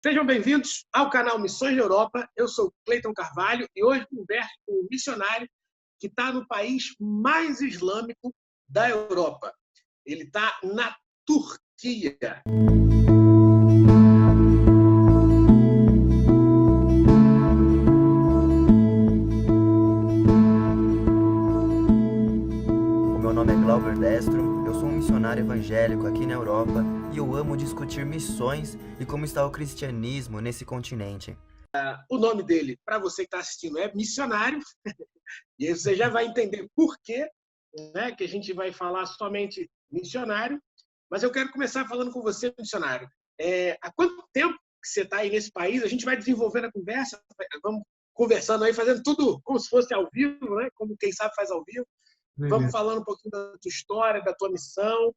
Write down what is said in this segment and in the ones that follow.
Sejam bem-vindos ao canal Missões da Europa. Eu sou Cleiton Carvalho e hoje converso com um missionário que está no país mais islâmico da Europa. Ele está na Turquia. Meu nome é Glauber Destro, eu sou um missionário evangélico aqui na Europa e eu amo discutir missões e como está o cristianismo nesse continente. O nome dele, para você que está assistindo, é missionário, e aí você já vai entender por quê, né, que a gente vai falar somente missionário. Mas eu quero começar falando com você, missionário. Há quanto tempo que você está aí nesse país? A gente vai desenvolvendo a conversa, vamos conversando aí, fazendo tudo como se fosse ao vivo, né? Como quem sabe faz ao vivo. Vamos falando um pouquinho da tua história, da tua missão,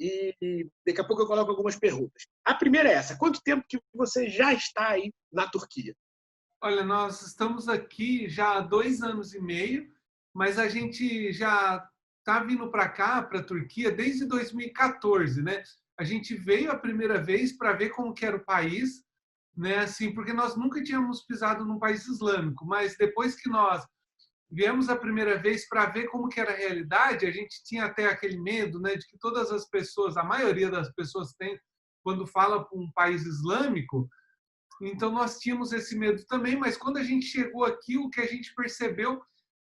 e daqui a pouco eu coloco algumas perguntas. A primeira é essa: quanto tempo que você já está aí na Turquia? Olha, nós estamos aqui já há 2 anos e meio, mas a gente já está vindo para cá, para a Turquia, desde 2014, né? A gente veio a primeira vez para ver como que era o país, né? Assim, porque nós nunca tínhamos pisado num país islâmico, mas depois que nós viemos a primeira vez para ver como que era a realidade, a gente tinha até aquele medo, né, de que todas as pessoas, a maioria das pessoas tem, quando fala para um país islâmico. Então nós tínhamos esse medo também, mas quando a gente chegou aqui, o que a gente percebeu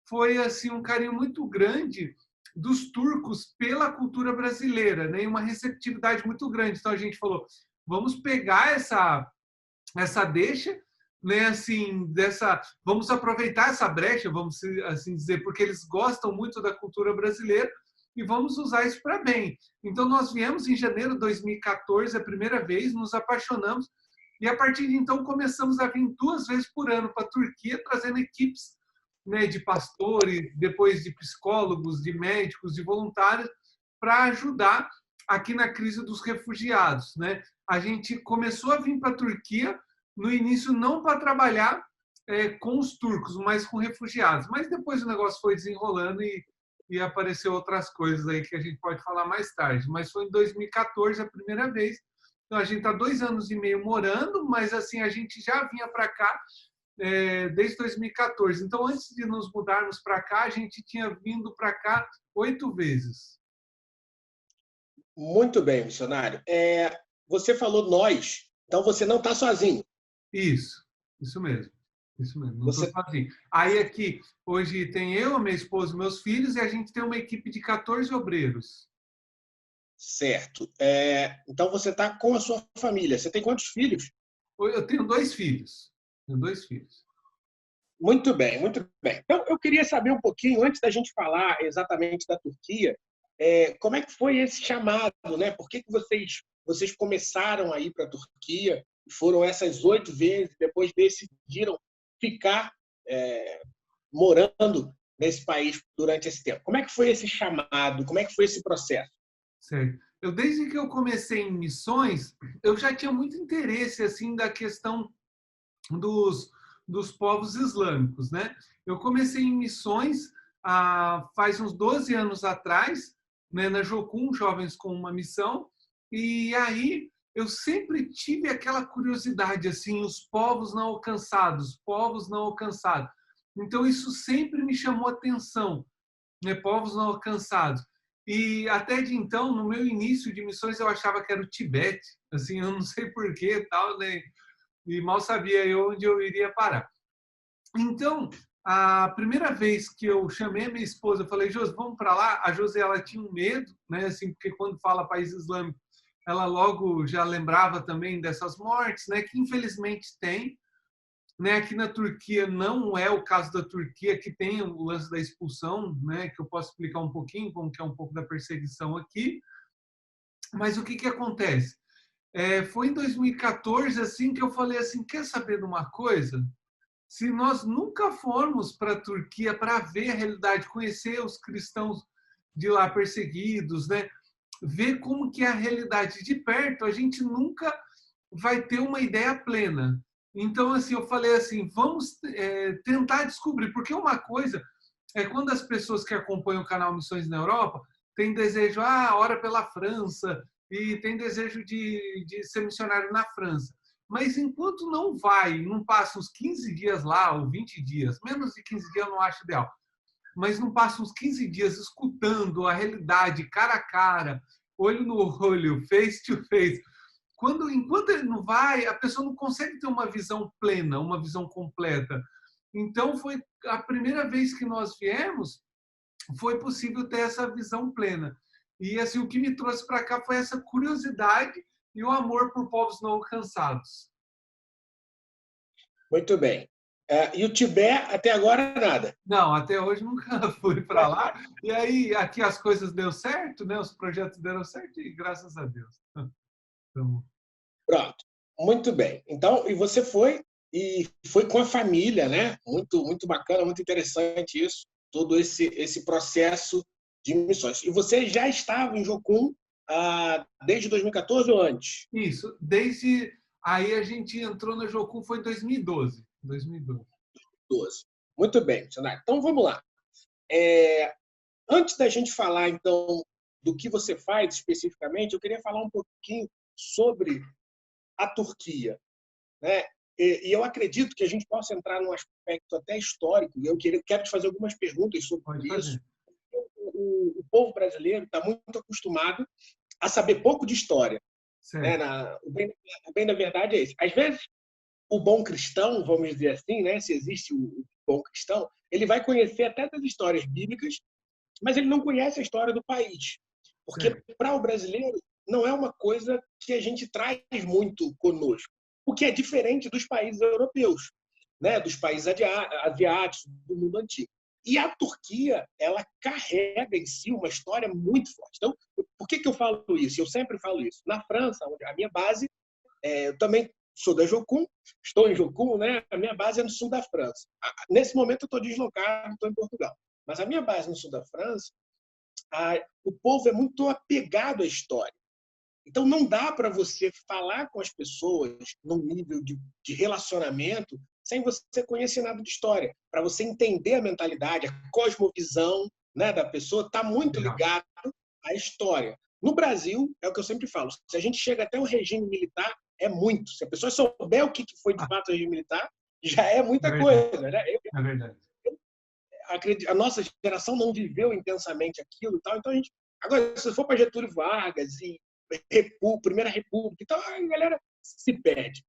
foi assim um carinho muito grande dos turcos pela cultura brasileira, né? E uma receptividade muito grande. Então a gente falou, vamos pegar essa deixa, né, assim, vamos aproveitar essa brecha, vamos assim dizer, porque eles gostam muito da cultura brasileira e vamos usar isso para bem. Então nós viemos em janeiro de 2014 a primeira vez, nos apaixonamos e a partir de então começamos a vir 2 vezes por ano para a Turquia, trazendo equipes, né, de pastores, depois de psicólogos, de médicos, de voluntários, para ajudar aqui na crise dos refugiados, né? A gente começou a vir para a Turquia no início não para trabalhar com os turcos, mas com refugiados. Mas depois o negócio foi desenrolando e apareceu outras coisas aí que a gente pode falar mais tarde. Mas foi em 2014 a primeira vez. Então a gente está 2 anos e meio morando, mas assim a gente já vinha para cá desde 2014. Então antes de nos mudarmos para cá, a gente tinha vindo para cá 8 vezes. Muito bem, missionário. Você falou nós, então você não está sozinho. Isso mesmo. Isso mesmo, não estou sozinho. Aí aqui, hoje tem eu, a minha esposa e meus filhos, e a gente tem uma equipe de 14 obreiros. Certo. Então você está com a sua família. Você tem quantos filhos? Eu tenho 2 filhos. Muito bem, muito bem. Então, eu queria saber um pouquinho, antes da gente falar exatamente da Turquia, como é que foi esse chamado, né? Por que vocês começaram a ir para a Turquia? Foram essas 8 vezes, depois decidiram ficar morando nesse país durante esse tempo. Como é que foi esse chamado? Como é que foi esse processo? Certo. Desde que eu comecei em missões, eu já tinha muito interesse assim da questão dos povos islâmicos, né? Eu comecei em missões faz uns 12 anos atrás, né, na Jocum, Jovens com uma Missão, e aí eu sempre tive aquela curiosidade, assim, os povos não alcançados. Então isso sempre me chamou atenção, né, povos não alcançados. E até de então, no meu início de missões, eu achava que era o Tibete, assim, eu não sei porquê, tal, né? E mal sabia eu onde eu iria parar. Então, a primeira vez que eu chamei a minha esposa, eu falei, Josi, vamos para lá. A Josi, ela tinha um medo, né? Assim, porque quando fala país islâmico, ela logo já lembrava também dessas mortes, né? Que infelizmente tem. Né? Aqui na Turquia não é o caso da Turquia, que tem o lance da expulsão, né? Que eu posso explicar um pouquinho, como que é um pouco da perseguição aqui. Mas o que acontece? Foi em 2014 assim que eu falei assim, quer saber de uma coisa? Se nós nunca formos para a Turquia para ver a realidade, conhecer os cristãos de lá perseguidos, né? Ver como que é a realidade de perto, a gente nunca vai ter uma ideia plena. Então, assim, eu falei assim, vamos tentar descobrir, porque uma coisa é quando as pessoas que acompanham o canal Missões na Europa têm desejo, ora pela França, e tem desejo de ser missionário na França. Mas enquanto não vai, não passa uns 15 dias lá, ou 20 dias, menos de 15 dias eu não acho ideal, mas não passa uns 15 dias escutando a realidade cara a cara, olho no olho, face to face. Enquanto ele não vai, a pessoa não consegue ter uma visão plena, uma visão completa. Então, foi a primeira vez que nós viemos, foi possível ter essa visão plena. E assim, o que me trouxe para cá foi essa curiosidade e o amor por povos não alcançados. Muito bem. E o Tibete, até agora, nada? Não, até hoje nunca fui para lá. E aí, aqui as coisas deu certo, né? Os projetos deram certo e graças a Deus. Então... Pronto. Muito bem. Então, e você foi com a família, né? Muito, muito bacana, muito interessante isso, todo esse processo de missões. E você já estava em Jocum desde 2014 ou antes? Isso, desde aí a gente entrou na Jocum foi em 2012. 2012. 12. Muito bem, missionário. Então vamos lá. Antes da gente falar então do que você faz especificamente, eu queria falar um pouquinho sobre a Turquia, né? E eu acredito que a gente possa entrar num aspecto até histórico. E eu quero te fazer algumas perguntas sobre isso. O povo brasileiro está muito acostumado a saber pouco de história. Né? O bem da verdade é esse. Às vezes, o bom cristão, vamos dizer assim, né? Se existe o bom cristão, ele vai conhecer até das histórias bíblicas, mas ele não conhece a história do país. Porque para o brasileiro não é uma coisa que a gente traz muito conosco, o que é diferente dos países europeus, né? Dos países asiáticos, do mundo antigo. E a Turquia, ela carrega em si uma história muito forte. Então, por que eu falo isso? Eu sempre falo isso. Na França, onde a minha base, eu também sou da Jocum, estou em Jocum, né? A minha base é no sul da França. Nesse momento eu estou deslocado, estou em Portugal. Mas a minha base no sul da França, o povo é muito apegado à história. Então, não dá para você falar com as pessoas num nível de relacionamento sem você conhecer nada de história. Para você entender a mentalidade, a cosmovisão, né, da pessoa, está muito ligado à história. No Brasil, é o que eu sempre falo, se a gente chega até o regime militar, é muito. Se a pessoa souber o que foi de fato o regime militar, já é muita coisa. Né? É verdade. A nossa geração não viveu intensamente aquilo. Tal, então, agora, se for para Getúlio Vargas e Primeira República, então a galera se perde.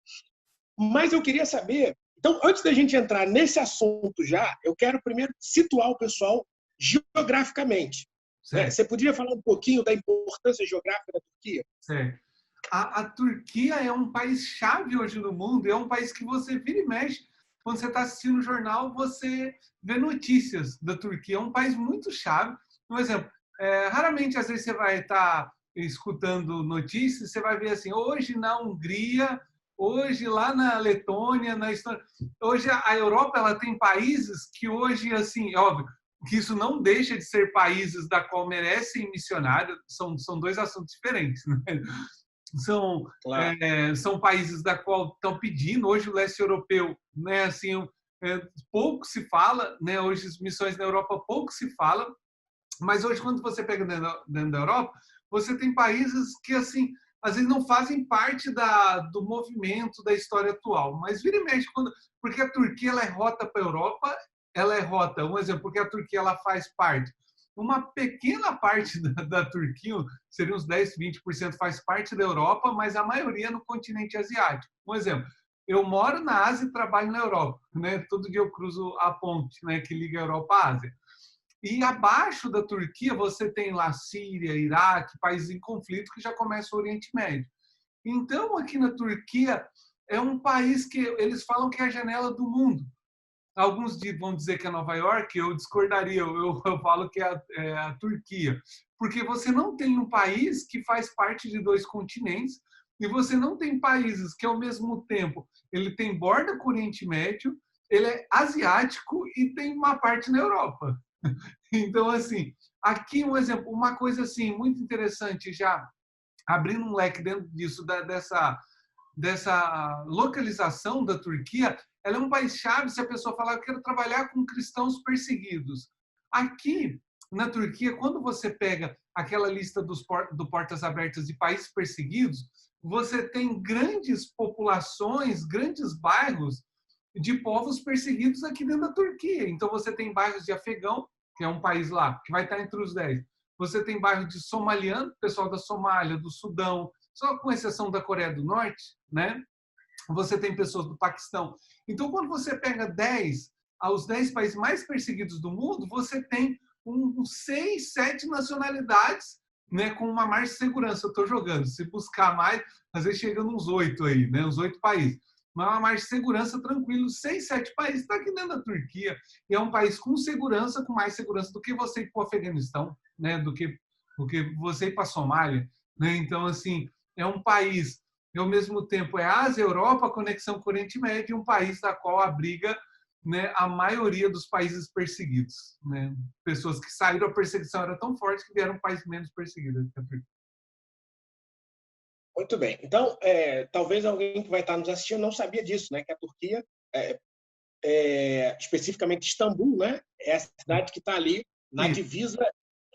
Mas eu queria saber, então, antes da gente entrar nesse assunto já, eu quero primeiro situar o pessoal geograficamente. Né? Você podia falar um pouquinho da importância geográfica da Turquia? Certo. A Turquia é um país chave hoje no mundo, é um país que você vira e mexe, quando você está assistindo o jornal, você vê notícias da Turquia. É um país muito chave. Por exemplo, raramente, às vezes, você vai estar escutando notícias, você vai ver assim, hoje na Hungria, hoje lá na Letônia, na Estônia. Hoje a Europa ela tem países que hoje, assim, óbvio, que isso não deixa de ser países da qual merecem missionários, são dois assuntos diferentes, né? São países da qual estão pedindo, hoje o leste europeu, né, assim, pouco se fala, né, hoje as missões na Europa pouco se fala, mas hoje quando você pega dentro da Europa, você tem países que, assim, às vezes não fazem parte do movimento da história atual, mas vira e mexe, porque a Turquia ela é rota para a Europa, ela é rota, um exemplo, porque a Turquia ela faz parte. Uma pequena parte da Turquia, seria uns 10, 20%, faz parte da Europa, mas a maioria no continente asiático. Um exemplo, eu moro na Ásia e trabalho na Europa. Né? Todo dia eu cruzo a ponte, né, que liga a Europa à Ásia. E abaixo da Turquia você tem lá Síria, Iraque, países em conflito que já começa o Oriente Médio. Então, aqui na Turquia, é um país que eles falam que é a janela do mundo. Alguns vão dizer que é Nova York, eu discordaria, eu falo que é a Turquia. Porque você não tem um país que faz parte de dois continentes e você não tem países que, ao mesmo tempo, ele tem borda com o Oriente Médio, ele é asiático e tem uma parte na Europa. Então, assim, aqui um exemplo, uma coisa assim muito interessante, já abrindo um leque dentro disso, dessa localização da Turquia, ela é um país-chave se a pessoa falar, eu quero trabalhar com cristãos perseguidos. Aqui, na Turquia, quando você pega aquela lista do Portas Abertas de países perseguidos, você tem grandes populações, grandes bairros de povos perseguidos aqui dentro da Turquia. Então, você tem bairros de afegão, que é um país lá, que vai estar entre os 10. Você tem bairro de somaliano, pessoal da Somália, do Sudão, só com exceção da Coreia do Norte, né? Você tem pessoas do Paquistão. Então, quando você pega os 10 países mais perseguidos do mundo, você tem 6, 7 nacionalidades, né, com uma margem de segurança. Eu estou jogando. Se buscar mais, às vezes chega uns 8 aí, né, uns 8 países. Mas uma margem de segurança tranquilo. 6, 7 países está aqui dentro da Turquia. E é um país com segurança, com mais segurança do que você ir para o Afeganistão, né, do que você ir para a Somália. Né? Então, assim, é um país, e ao mesmo tempo é Ásia, Europa, conexão com o Oriente Médio, um país da qual abriga, né, a maioria dos países perseguidos. Né? Pessoas que saíram, a perseguição era tão forte que vieram um país menos perseguido. Muito bem. Então, talvez alguém que vai estar nos assistindo não sabia disso, né? Que a Turquia, especificamente Istambul, né? É a cidade que está ali na divisa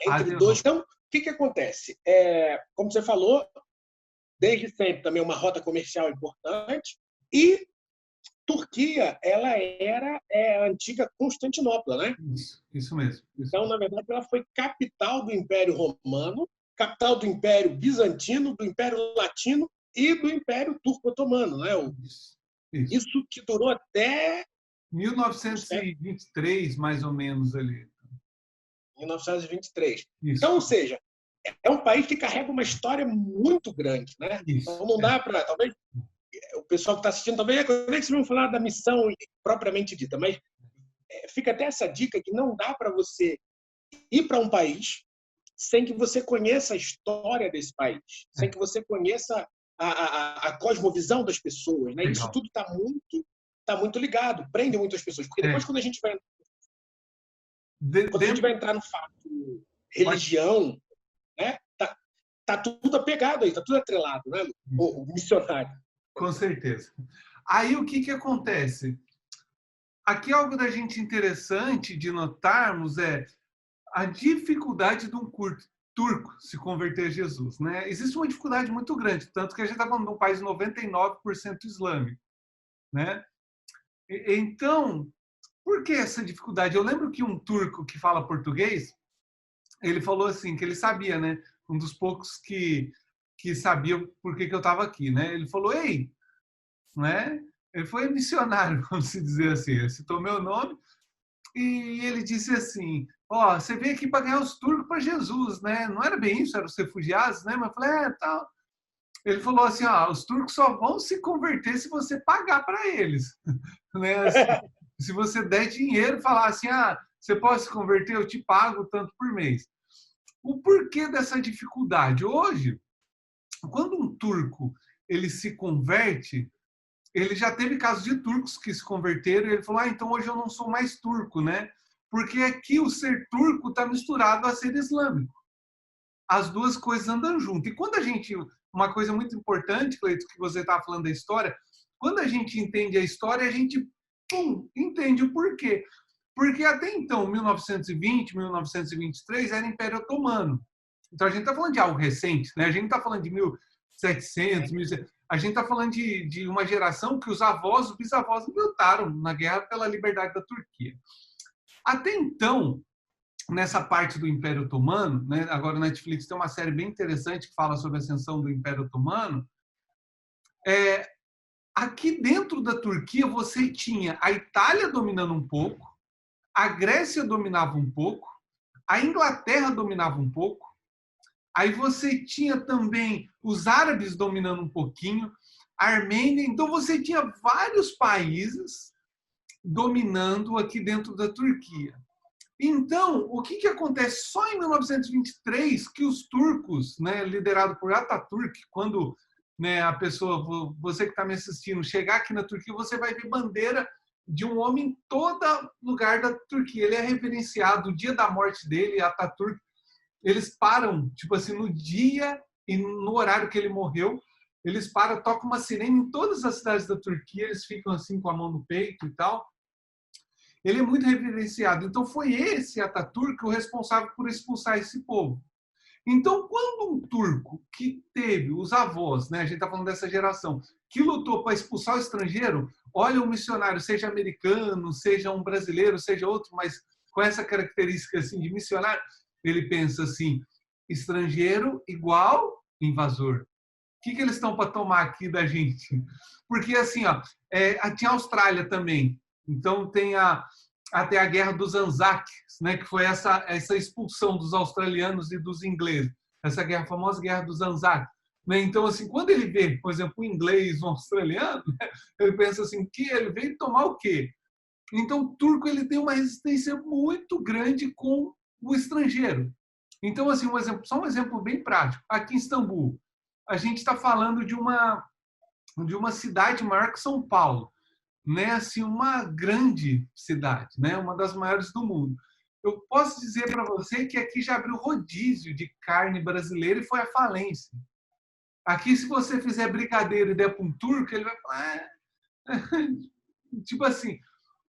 entre dois. Então, o que acontece? Como você falou, desde sempre também uma rota comercial importante, e Turquia, ela era a antiga Constantinopla, né? Isso mesmo. Então, na verdade, ela foi capital do Império Romano, capital do Império Bizantino, do Império Latino e do Império Turco-Otomano, né? Isso que durou até 1923, mais ou menos ali. 1923. Isso. Então, ou seja, é um país que carrega uma história muito grande, né? Isso. Então, não dá para, talvez o pessoal que está assistindo, talvez vocês vão falar da missão propriamente dita, mas fica até essa dica que não dá para você ir para um país sem que você conheça a história desse país, sem que você conheça a cosmovisão das pessoas, né? Isso tudo está muito ligado, prende muitas pessoas, porque depois quando a gente vai entrar no fato religião, né? Tá tudo apegado aí, tá tudo atrelado, né? O missionário. Com certeza. Aí o que acontece? Aqui algo da gente interessante de notarmos é a dificuldade de um turco se converter a Jesus, né? Existe uma dificuldade muito grande, tanto que a gente está falando de um país 99% islâmico, né? Então, por que essa dificuldade? Eu lembro que um turco que fala português, ele falou assim, que ele sabia, né? Um dos poucos que sabia por que eu estava aqui, né? Ele falou, ei, né? Ele foi missionário, vamos dizer assim. Ele citou meu nome e ele disse assim, você veio aqui para ganhar os turcos para Jesus, né? Não era bem isso, eram os refugiados, né? Mas eu falei, tal. Ele falou assim, os turcos só vão se converter se você pagar para eles, né? Assim, se você der dinheiro, falar assim, você pode se converter, eu te pago tanto por mês. O porquê dessa dificuldade? Hoje, quando um turco ele se converte, ele já teve casos de turcos que se converteram e ele falou, então hoje eu não sou mais turco, né? Porque aqui o ser turco está misturado a ser islâmico. As duas coisas andam junto. E quando a gente, uma coisa muito importante, Cleito, que você estava falando da história, quando a gente entende a história, a gente entende o porquê. Porque até então, 1920, 1923, era Império Otomano. Então a gente está falando de algo recente, né? A gente não está falando de 1700, 1700. A gente está falando de uma geração que os avós, os bisavós lutaram na guerra pela liberdade da Turquia. Até então, nessa parte do Império Otomano, né? Agora na Netflix tem uma série bem interessante que fala sobre a ascensão do Império Otomano. Aqui dentro da Turquia você tinha a Itália dominando um pouco, a Grécia dominava um pouco, a Inglaterra dominava um pouco, aí você tinha também os árabes dominando um pouquinho, a Armênia, então você tinha vários países dominando aqui dentro da Turquia. Então, o que acontece? Só em 1923 que os turcos, né, liderado por Atatürk, quando, né, a pessoa, você que está me assistindo, chegar aqui na Turquia, você vai ver bandeira de um homem em todo lugar da Turquia. Ele é reverenciado, o dia da morte dele, Atatürk, eles param, tipo assim, no dia e no horário que ele morreu, eles param, tocam uma sirene em todas as cidades da Turquia, eles ficam assim com a mão no peito e tal. Ele é muito reverenciado. Então foi esse Atatürk o responsável por expulsar esse povo. Então, quando um turco que teve os avós, né, a gente está falando dessa geração, que lutou para expulsar o estrangeiro, olha um missionário, seja americano, seja um brasileiro, seja outro, mas com essa característica assim, de missionário, ele pensa assim, estrangeiro igual invasor. O que eles estão para tomar aqui da gente? Porque assim, ó, tinha a Austrália também, então tem até a Guerra dos Anzacs, né, que foi essa expulsão dos australianos e dos ingleses, essa guerra, a famosa Guerra dos Anzacs. Né? Então, assim, quando ele vê, por exemplo, um inglês, um australiano, né, ele pensa assim, que ele veio tomar o quê? Então, o turco ele tem uma resistência muito grande com o estrangeiro. Então, assim, só um exemplo bem prático. Aqui em Istambul, a gente está falando de uma cidade maior que São Paulo, né? Assim, uma grande cidade, né? Uma das maiores do mundo. Eu posso dizer para você que aqui já abriu rodízio de carne brasileira e foi à falência. Aqui, se você fizer brigadeiro e der para um turco, ele vai falar... tipo assim,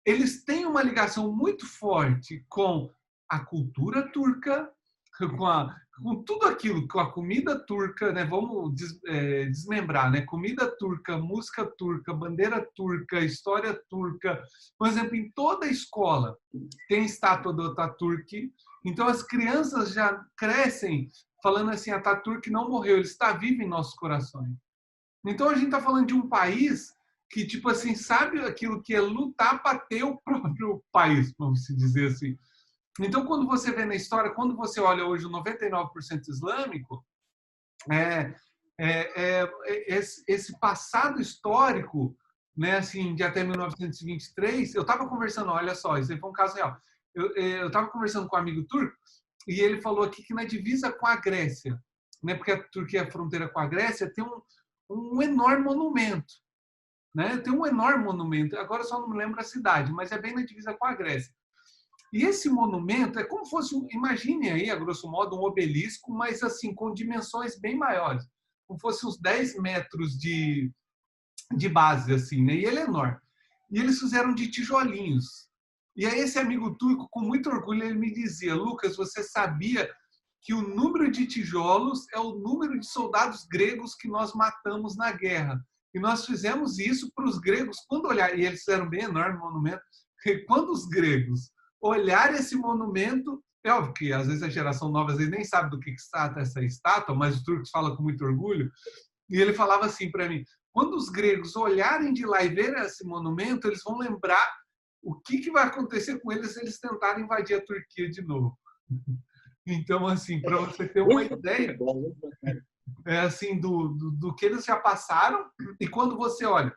eles têm uma ligação muito forte com a cultura turca, com tudo aquilo, com a comida turca, né? Vamos desmembrar, né? Comida turca, música turca, bandeira turca, história turca. Por exemplo, em toda a escola tem estátua do Ataturk. Então as crianças já crescem falando assim, Ataturk não morreu, ele está vivo em nossos corações. Então a gente está falando de um país que, tipo assim, sabe aquilo que é lutar para ter o próprio país, vamos dizer assim. Então, quando você vê na história, quando você olha hoje o 99% islâmico, esse passado histórico, né, assim, de até 1923, eu estava conversando, olha só, isso aí foi um caso real. Eu estava conversando com um amigo turco e ele falou aqui que na divisa com a Grécia, né, porque a Turquia é a fronteira com a Grécia, tem um enorme monumento. Né? Tem um enorme monumento, agora só não me lembro a cidade, mas é bem na divisa com a Grécia. E esse monumento é como fosse, imagine aí, a grosso modo, um obelisco, mas assim, com dimensões bem maiores. Como fosse uns 10 metros de base, assim, né? E ele é enorme. E eles fizeram de tijolinhos. E aí esse amigo turco, com muito orgulho, ele me dizia, Lucas, você sabia que o número de tijolos é o número de soldados gregos que nós matamos na guerra. E nós fizemos isso para os gregos, quando olhar, e eles fizeram bem enorme monumento, quando os gregos olharem esse monumento, é óbvio que às vezes a geração nova às vezes nem sabe do que se trata essa estátua, mas os turcos falam com muito orgulho, e ele falava assim para mim, quando os gregos olharem de lá e verem esse monumento, eles vão lembrar o que vai acontecer com eles se eles tentarem invadir a Turquia de novo. Então, assim, para você ter uma ideia assim, do que eles já passaram, e quando você olha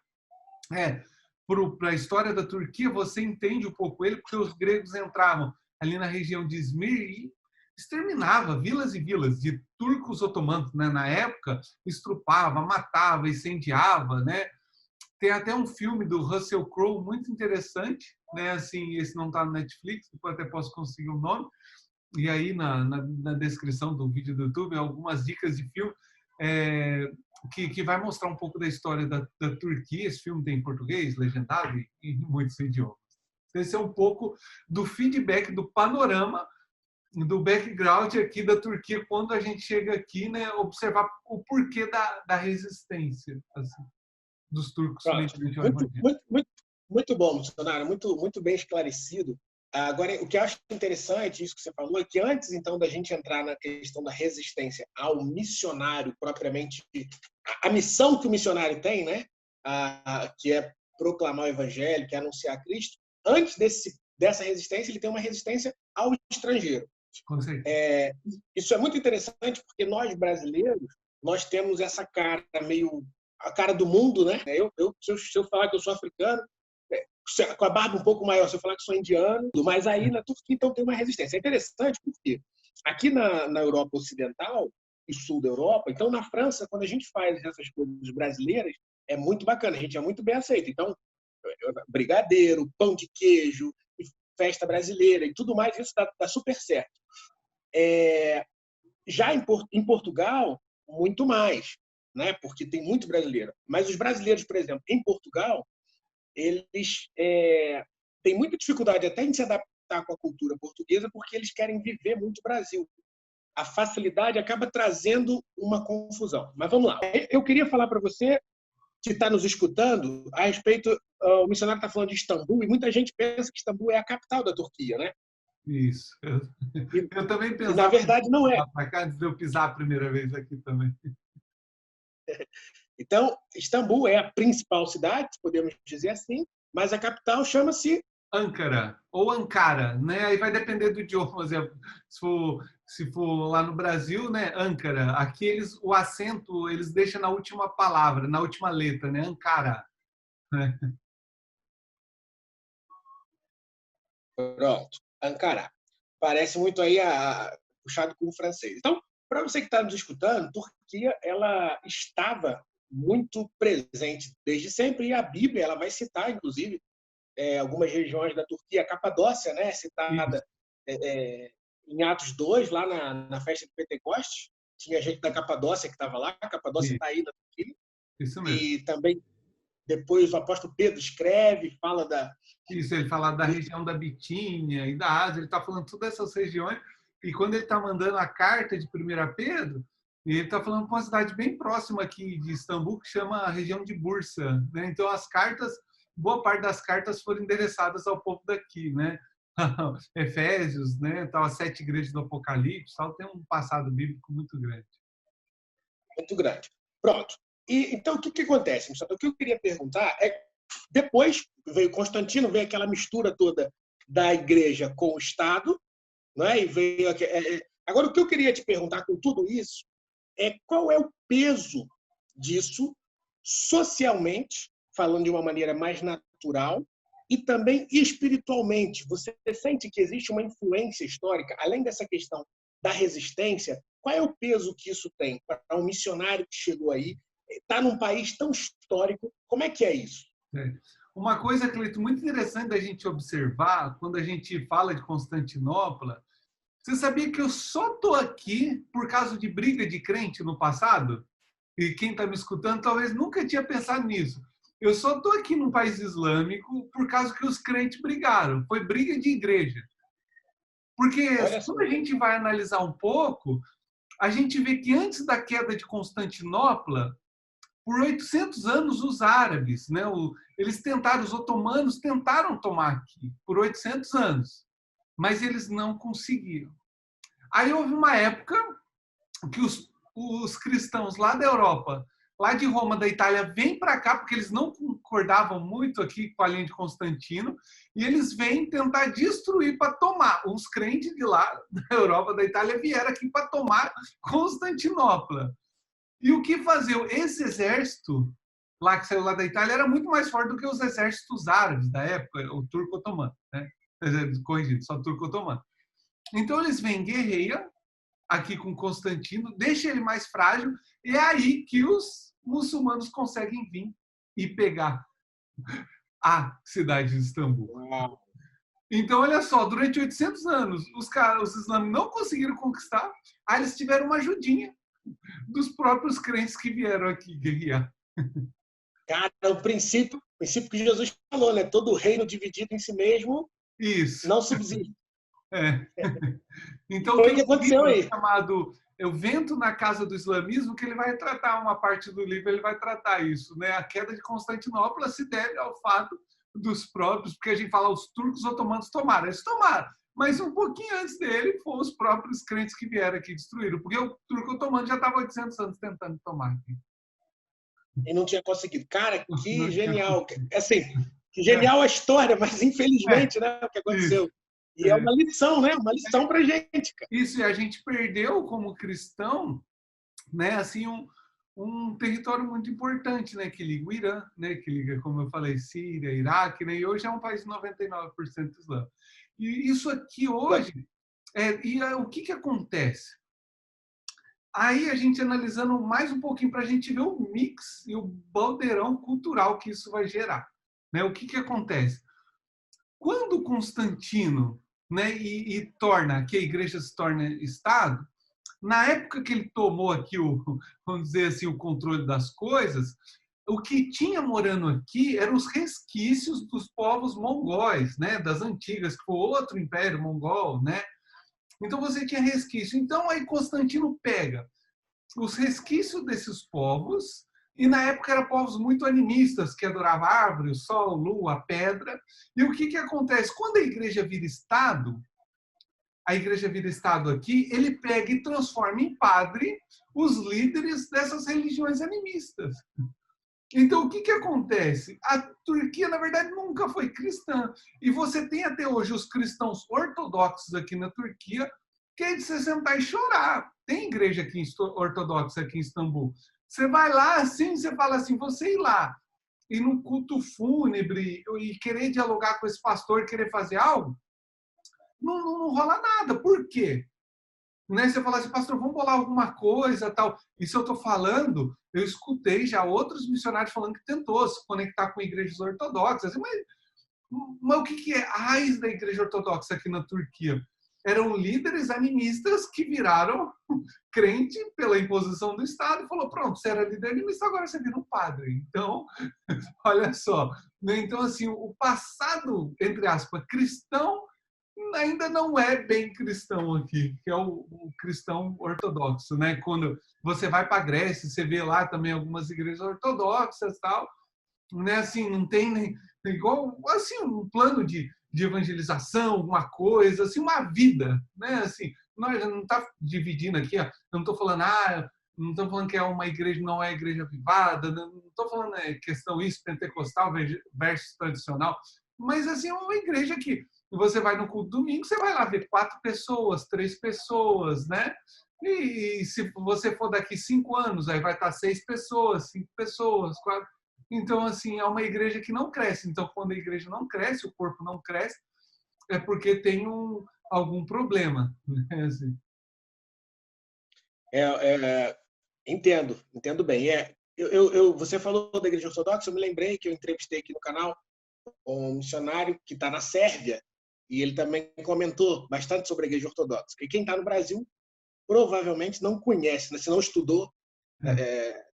para a história da Turquia, você entende um pouco ele, porque os gregos entravam ali na região de Izmir e exterminava vilas e vilas de turcos otomanos, né? Na época, estrupava, matava, incendiava, né? Tem até um filme do Russell Crowe muito interessante, né? Assim, esse não está no Netflix, depois até posso conseguir o nome, e aí na descrição do vídeo do YouTube algumas dicas de filme que vai mostrar um pouco da história da Turquia. Esse filme tem em português, legendado e em muitos idiomas. Esse é um pouco do feedback, do panorama, do background aqui da Turquia, quando a gente chega aqui, né, observar o porquê da resistência assim, dos turcos. Muito bom, missionário, muito bem esclarecido. Agora, o que eu acho interessante, isso que você falou, é que antes, então, da gente entrar na questão da resistência ao missionário propriamente, a missão que o missionário tem, né, que é proclamar o evangelho, que é anunciar Cristo, antes dessa resistência, ele tem uma resistência ao estrangeiro. Isso é muito interessante, porque nós, brasileiros, nós temos essa cara meio... a cara do mundo, né? Se eu falar que eu sou africano, com a barba um pouco maior, se eu falar que sou indiano, mas aí na Turquia então tem uma resistência. É interessante porque aqui na Europa Ocidental e Sul da Europa, então na França, quando a gente faz essas coisas brasileiras, é muito bacana, a gente é muito bem aceito. Então, brigadeiro, pão de queijo, festa brasileira e tudo mais, isso dá super certo. Já em Portugal, muito mais, né? Porque tem muito brasileiro. Mas os brasileiros, por exemplo, em Portugal, eles têm muita dificuldade até em se adaptar com a cultura portuguesa porque eles querem viver muito o Brasil. a facilidade acaba trazendo uma confusão. Mas vamos lá. Eu queria falar para você que está nos escutando a respeito, o missionário está falando de Istambul, e muita gente pensa que Istambul é a capital da Turquia, né? Isso. Eu também E na pensava verdade não é. para cá antes de eu pisar a primeira vez aqui também. Então, Istambul é a principal cidade, podemos dizer assim, mas a capital chama-se Ankara ou Ankara, né? Aí vai depender do idioma. Se for lá no Brasil, né? Ankara. Aqui o acento eles deixam na última palavra, na última letra, né? Ankara. Pronto, Ankara. Parece muito aí puxado com o francês. Então, para você que está nos escutando, Turquia ela estava muito presente desde sempre, e a Bíblia ela vai citar, inclusive, algumas regiões da Turquia, a Capadócia, né, citada em Atos 2, lá na festa de Pentecostes. Tinha gente da Capadócia que estava lá, a Capadócia está aí na Turquia. Isso mesmo. E também, depois, o apóstolo Pedro escreve, fala da... Isso, ele fala da região da Bitínia e da Ásia, ele está falando todas essas regiões, e quando ele está mandando a carta de 1 Pedro, ele está falando com uma cidade bem próxima aqui de Istambul, que chama a região de Bursa, né? Então, as cartas, boa parte das cartas foram endereçadas ao povo daqui, né? Efésios, né? Tal, as 7 igrejas do Apocalipse, tal, tem um passado bíblico muito grande. Muito grande. Pronto. E, então, o que acontece? O que eu queria perguntar é, depois veio Constantino, veio aquela mistura toda da igreja com o Estado, não é? E veio agora, o que eu queria te perguntar com tudo isso é qual é o peso disso socialmente, falando de uma maneira mais natural, e também espiritualmente. Você sente que existe uma influência histórica, além dessa questão da resistência? Qual é o peso que isso tem para um missionário que chegou aí, está num país tão histórico? Como é que é isso? Uma coisa, Cleito, muito interessante da gente observar quando a gente fala de Constantinopla, você sabia que eu só estou aqui por causa de briga de crente no passado? E quem está me escutando talvez nunca tinha pensado nisso. Eu só estou aqui num país islâmico por causa que os crentes brigaram. Foi briga de igreja. Porque quando a gente vai analisar um pouco, a gente vê que antes da queda de Constantinopla, por 800 anos, os árabes, né, os otomanos tentaram tomar aqui, por 800 anos, mas eles não conseguiram. Aí houve uma época que os cristãos lá da Europa, lá de Roma, da Itália, vêm para cá, porque eles não concordavam muito aqui com a linha de Constantino, e eles vêm tentar destruir para tomar. Os crentes de lá, da Europa, da Itália, vieram aqui para tomar Constantinopla. E o que fazer? Esse exército lá que saiu lá da Itália era muito mais forte do que os exércitos árabes da época, o turco-otomano, né? Corrigido, só turco-otomano. Então eles vêm, guerreiam aqui com Constantino, deixa ele mais frágil, e é aí que os muçulmanos conseguem vir e pegar a cidade de Istambul. Uau. Então, olha só, durante 800 anos, os islâmicos não conseguiram conquistar, aí eles tiveram uma ajudinha dos próprios crentes que vieram aqui guerrear. Cara, o princípio que Jesus falou, né? Todo reino dividido em si mesmo não subsiste. Então, foi tem o que aconteceu aí. Chamado O Vento na Casa do Islamismo, que ele vai tratar uma parte do livro, ele vai tratar isso, né? A queda de Constantinopla se deve ao fato dos próprios, porque a gente fala os turcos otomanos tomaram, eles tomaram, mas um pouquinho antes dele foram os próprios crentes que vieram aqui e destruíram, porque o turco otomano já estava 800 anos tentando tomar aqui. E não tinha conseguido. Cara, que genial. Assim, que genial a história, mas infelizmente, né, o que aconteceu. Isso. E é uma lição, né? Uma lição pra gente, cara. Isso, e a gente perdeu como cristão, né, assim, um território muito importante, né, que liga o Irã, né, que liga, como eu falei, Síria, Iraque, né, e hoje é um país 99% islâmico. E isso aqui hoje, o que acontece? Aí a gente analisando mais um pouquinho para a gente ver o mix e o baldeirão cultural que isso vai gerar, né? O que acontece? Quando Constantino, né, e torna que a igreja se torna Estado, na época que ele tomou aqui vamos dizer assim, o controle das coisas, o que tinha morando aqui eram os resquícios dos povos mongóis, né, das antigas, que foi outro império mongol, né? Então você tinha resquício. Então aí Constantino pega os resquícios desses povos, e na época eram povos muito animistas, que adoravam a árvore, o sol, a lua, a pedra. E o que acontece? Quando a igreja vira Estado, a igreja vira Estado aqui, ele pega e transforma em padre os líderes dessas religiões animistas. Então, o que acontece? A Turquia, na verdade, nunca foi cristã. E você tem até hoje os cristãos ortodoxos aqui na Turquia, que é de você sentar e chorar. Tem igreja aqui ortodoxa aqui em Istambul. Você vai lá assim, você fala assim, você ir lá e no culto fúnebre e querer dialogar com esse pastor, querer fazer algo, não rola nada. Por quê? Né? Você fala assim, pastor, vamos bolar alguma coisa, tal. Isso eu estou falando, eu escutei já outros missionários falando que tentou se conectar com igrejas ortodoxas. Mas o que é a raiz da igreja ortodoxa aqui na Turquia? Eram líderes animistas que viraram crente pela imposição do Estado e falou, pronto, você era líder animista, agora você vira um padre. Então, olha só. Então, assim, o passado, entre aspas, cristão, ainda não é bem cristão aqui, que é o cristão ortodoxo, né? Quando você vai para a Grécia, você vê lá também algumas igrejas ortodoxas e tal, né? Assim, não tem nem igual assim um plano de evangelização, alguma coisa, assim, uma vida, né? Assim, nós não está dividindo aqui, ó, não estou falando não estou falando que é uma igreja, não é igreja privada, não estou falando questão isso, pentecostal versus tradicional, mas assim, é uma igreja que você vai no culto domingo, você vai lá ver 4 pessoas, 3 pessoas, né? E se você for daqui 5 anos, aí vai estar 6 pessoas, 5 pessoas, 4. Então, assim, é uma igreja que não cresce. Então, quando a igreja não cresce, o corpo não cresce, é porque tem algum problema. Né? Assim. Entendo bem. Você falou da igreja ortodoxa, eu me lembrei que eu entrevistei aqui no canal um missionário que está na Sérvia, e ele também comentou bastante sobre a igreja ortodoxa. E quem está no Brasil provavelmente não conhece, né? Se não estudou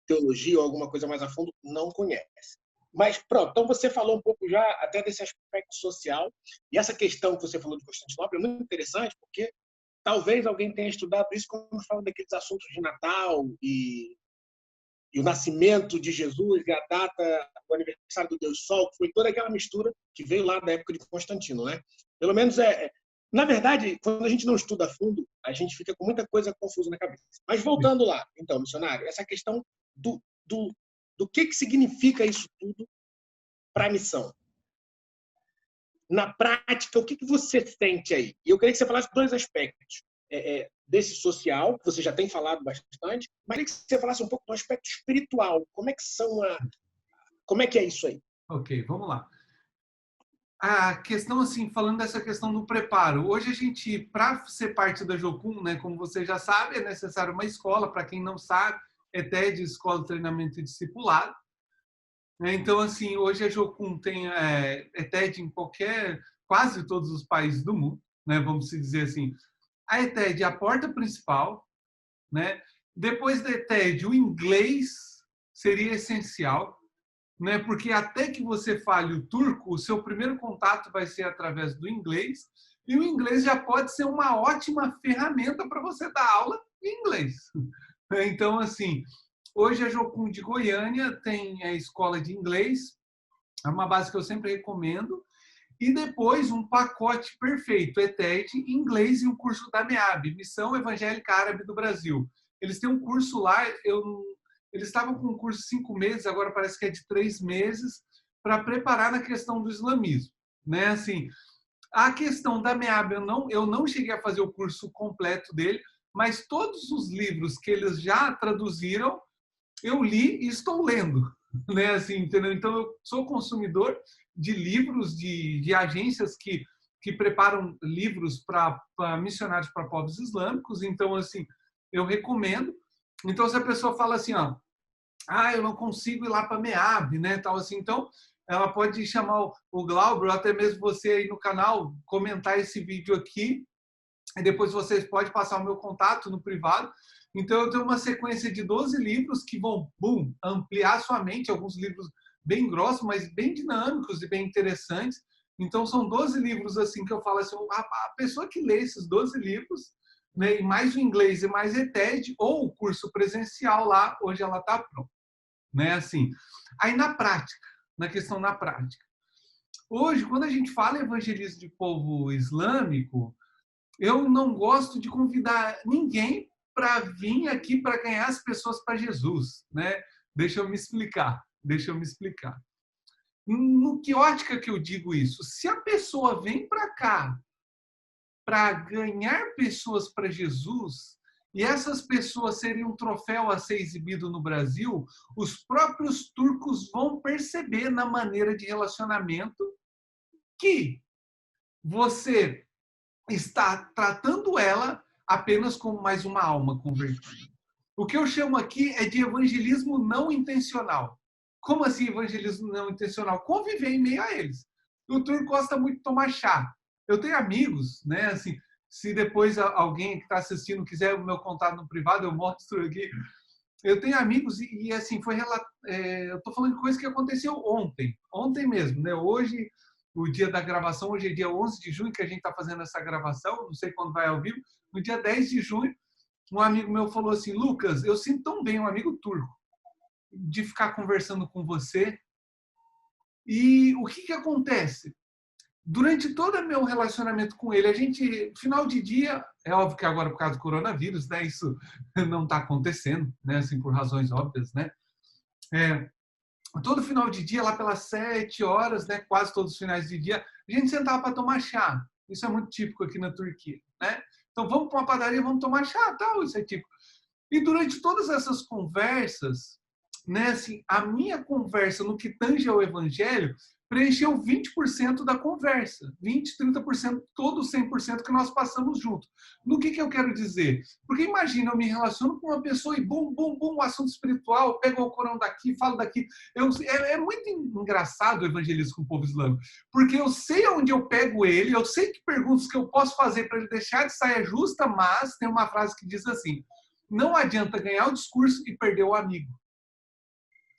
teologia ou alguma coisa mais a fundo, não conhece. Mas pronto, então você falou um pouco já até desse aspecto social, e essa questão que você falou de Constantinopla é muito interessante, porque talvez alguém tenha estudado isso quando fala daqueles assuntos de Natal e o nascimento de Jesus e a data do aniversário do Deus Sol, que foi toda aquela mistura que veio lá da época de Constantino, né? Pelo menos na verdade, quando a gente não estuda a fundo, a gente fica com muita coisa confusa na cabeça. Mas voltando lá, então, missionário, essa questão do que significa isso tudo para a missão. Na prática, o que você sente aí? E eu queria que você falasse 2 aspectos. Desse social, que você já tem falado bastante, mas queria que você falasse um pouco do aspecto espiritual. Como é que é isso aí? Ok, vamos lá. A questão, assim, falando dessa questão do preparo, hoje a gente, para ser parte da Jocum, né, como você já sabe, é necessário uma escola, para quem não sabe, ETED, Escola de Treinamento e Discipulado. Então, assim, hoje a Jocum tem ETED em quase todos os países do mundo, né, vamos dizer assim. A ETED é a porta principal, né? Depois da ETED, o inglês seria essencial, né? Porque até que você fale o turco, o seu primeiro contato vai ser através do inglês, e o inglês já pode ser uma ótima ferramenta para você dar aula em inglês. Então, assim, hoje a Jocum de Goiânia tem a escola de inglês, é uma base que eu sempre recomendo, e depois um pacote perfeito, ETED, inglês e um curso da MEAB, Missão Evangélica Árabe do Brasil. Eles têm um curso lá, eles estavam com um curso de 5 meses, agora parece que é de 3 meses, para preparar na questão do islamismo. Né? Assim, a questão da MEAB, eu não cheguei a fazer o curso completo dele, mas todos os livros que eles já traduziram, eu li e estou lendo. Né? Assim, entendeu? Então, eu sou consumidor de livros de agências que preparam livros para missionários para povos islâmicos. Então, assim, eu recomendo. Então, se a pessoa fala assim, ó, eu não consigo ir lá para a MEAB, né, tal assim, então ela pode chamar o Glauber, ou até mesmo você aí no canal, comentar esse vídeo aqui, e depois vocês podem passar o meu contato no privado. Então, eu tenho uma sequência de 12 livros que vão, ampliar sua mente, alguns livros bem grossos, mas bem dinâmicos e bem interessantes. Então, são 12 livros assim que eu falo assim, a pessoa que lê esses 12 livros, né, e mais o inglês e mais ETED, ou o curso presencial lá, hoje ela está pronta. Né, assim. Aí, na questão na prática. Hoje, quando a gente fala em evangelismo de povo islâmico, eu não gosto de convidar ninguém para vir aqui para ganhar as pessoas para Jesus, né? Deixa eu me explicar. No que ótica que eu digo isso? Se a pessoa vem para cá para ganhar pessoas para Jesus e essas pessoas serem um troféu a ser exibido no Brasil, os próprios turcos vão perceber na maneira de relacionamento que você está tratando ela apenas como mais uma alma convertida. O que eu chamo aqui é de evangelismo não intencional. Como assim evangelismo não intencional? Conviver em meio a eles. O turco gosta muito de tomar chá. Eu tenho amigos, né? Assim, se depois alguém que está assistindo quiser o meu contato no privado, eu mostro aqui. Eu tenho amigos e assim, eu estou falando de coisa que aconteceu ontem mesmo, né? Hoje, o dia da gravação, hoje é dia 11 de junho que a gente está fazendo essa gravação, não sei quando vai ao vivo, no dia 10 de junho, um amigo meu falou assim, Lucas, eu sinto tão bem, um amigo turco, de ficar conversando com você. E o que acontece? Durante todo o meu relacionamento com ele, a gente, final de dia, é óbvio que agora por causa do coronavírus, né, isso não está acontecendo, né, assim, por razões óbvias, né? Todo final de dia, lá pelas 7 horas, né, quase todos os finais de dia, a gente sentava para tomar chá. Isso é muito típico aqui na Turquia, né? Então vamos para uma padaria, vamos tomar chá, tal, isso é típico. E durante todas essas conversas, né, assim, a minha conversa no que tange ao evangelho preencheu 20% da conversa, 20, 30%, todo 100% que nós passamos junto. No que eu quero dizer? Porque imagina, eu me relaciono com uma pessoa e bum, bum, bum, assunto espiritual, pego o Corão daqui, falo daqui. É muito engraçado o evangelismo com o povo islâmico, porque eu sei onde eu pego ele, eu sei que perguntas que eu posso fazer para ele deixar de saia justa, mas tem uma frase que diz assim, não adianta ganhar o discurso e perder o amigo.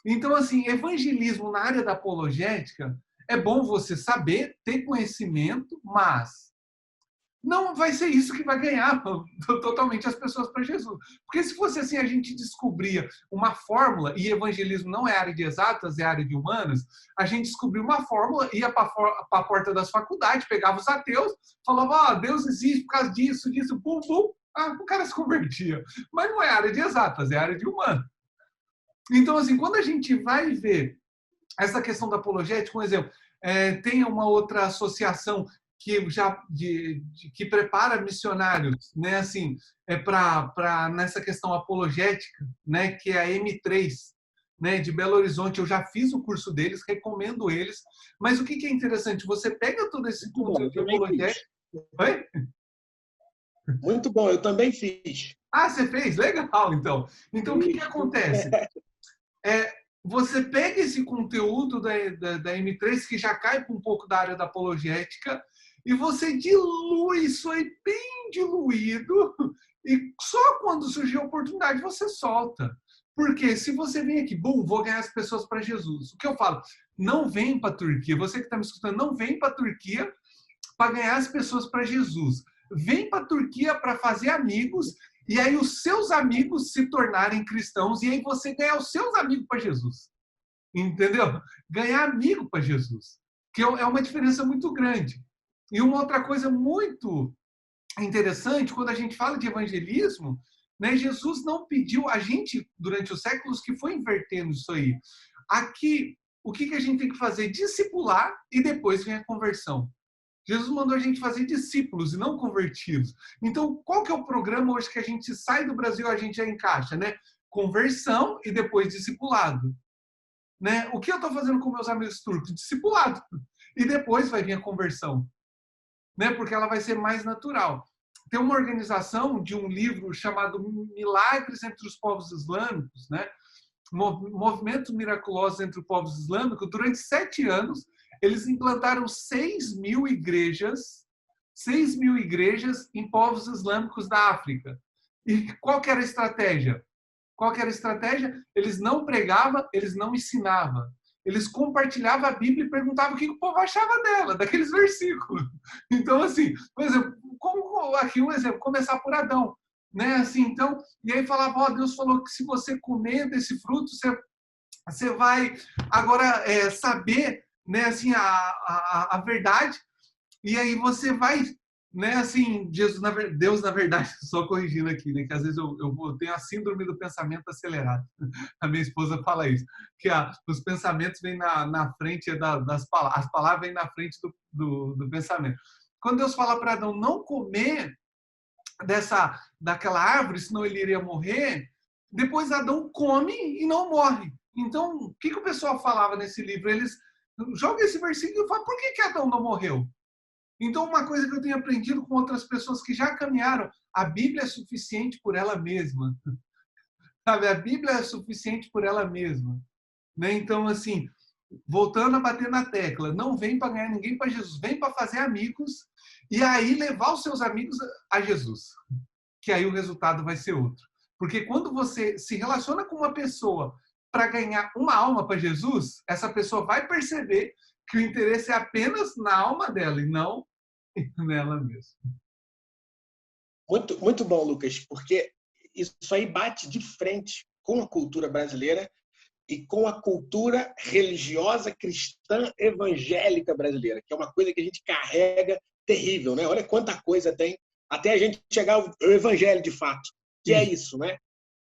Então, assim, evangelismo na área da apologética é bom você saber, ter conhecimento, mas não vai ser isso que vai ganhar totalmente as pessoas para Jesus. Porque se fosse assim, a gente descobria uma fórmula, e evangelismo não é área de exatas, é área de humanas, a gente descobria uma fórmula, ia para a porta das faculdades, pegava os ateus, falava, Deus existe por causa disso, bum, bum, o cara se convertia. Mas não é área de exatas, é área de humanas. Então, assim, quando a gente vai ver essa questão da apologética, por exemplo, tem uma outra associação que prepara missionários, né, assim, nessa questão apologética, né, que é a M3, né, de Belo Horizonte. Eu já fiz o curso deles, recomendo eles. Mas o que é interessante? Você pega todo esse conteúdo apologético. Oi? Muito bom, eu também fiz. Você fez? Legal, então. Então, o que acontece? Você pega esse conteúdo da M3, que já cai para um pouco da área da apologética, e você dilui isso aí bem diluído, e só quando surgir a oportunidade você solta. Porque se você vem aqui, vou ganhar as pessoas para Jesus. O que eu falo? Não vem para a Turquia. Você que está me escutando, não vem para a Turquia para ganhar as pessoas para Jesus. Vem para a Turquia para fazer amigos, e aí os seus amigos se tornarem cristãos, e aí você ganhar os seus amigos para Jesus. Entendeu? Ganhar amigo para Jesus. Que é uma diferença muito grande. E uma outra coisa muito interessante, quando a gente fala de evangelismo, né, Jesus não pediu a gente, durante os séculos, que foi invertendo isso aí. Aqui, o que a gente tem que fazer? Discipular e depois vem a conversão. Jesus mandou a gente fazer discípulos e não convertidos. Então, qual que é o programa hoje que a gente sai do Brasil e a gente já encaixa, né? Conversão e depois discipulado. Né? O que eu estou fazendo com meus amigos turcos? Discipulado. E depois vai vir a conversão. Né? Porque ela vai ser mais natural. Tem uma organização de um livro chamado Milagres entre os Povos Islâmicos, né? Movimentos Miraculosos entre os Povos Islâmicos. Durante 7 anos, eles implantaram 6.000 igrejas em povos islâmicos da África. E qual que era a estratégia? Eles não pregavam, eles não ensinavam. eles compartilhavam a Bíblia e perguntavam o que o povo achava dela, daqueles versículos. Então, assim, por exemplo, como aqui um exemplo, começar por Adão, né? Assim, então, e aí falava, ó, Deus falou que se você comer desse fruto, você vai agora saber, né, assim, a verdade, e aí você vai, né, assim, Deus, na verdade, só corrigindo aqui, né, que às vezes eu tenho a síndrome do pensamento acelerado. A minha esposa fala isso, que os pensamentos vêm na frente das palavras, as palavras vêm na frente do pensamento. Quando Deus fala para Adão não comer daquela árvore, senão ele iria morrer, depois Adão come e não morre. Então, o que o pessoal falava nesse livro? Eles jogam esse versículo e falam, por que Adão não morreu? Então, uma coisa que eu tenho aprendido com outras pessoas que já caminharam, a Bíblia é suficiente por ela mesma. Sabe? A Bíblia é suficiente por ela mesma. Né? Então, assim, voltando a bater na tecla, não vem para ganhar ninguém para Jesus, vem para fazer amigos e aí levar os seus amigos a Jesus. Que aí o resultado vai ser outro. Porque quando você se relaciona com uma pessoa para ganhar uma alma para Jesus, essa pessoa vai perceber que o interesse é apenas na alma dela e não nela mesma. Muito, muito bom, Lucas, porque isso aí bate de frente com a cultura brasileira e com a cultura religiosa cristã evangélica brasileira, que é uma coisa que a gente carrega terrível, né? Olha quanta coisa tem até a gente chegar ao evangelho de fato, que é isso, né?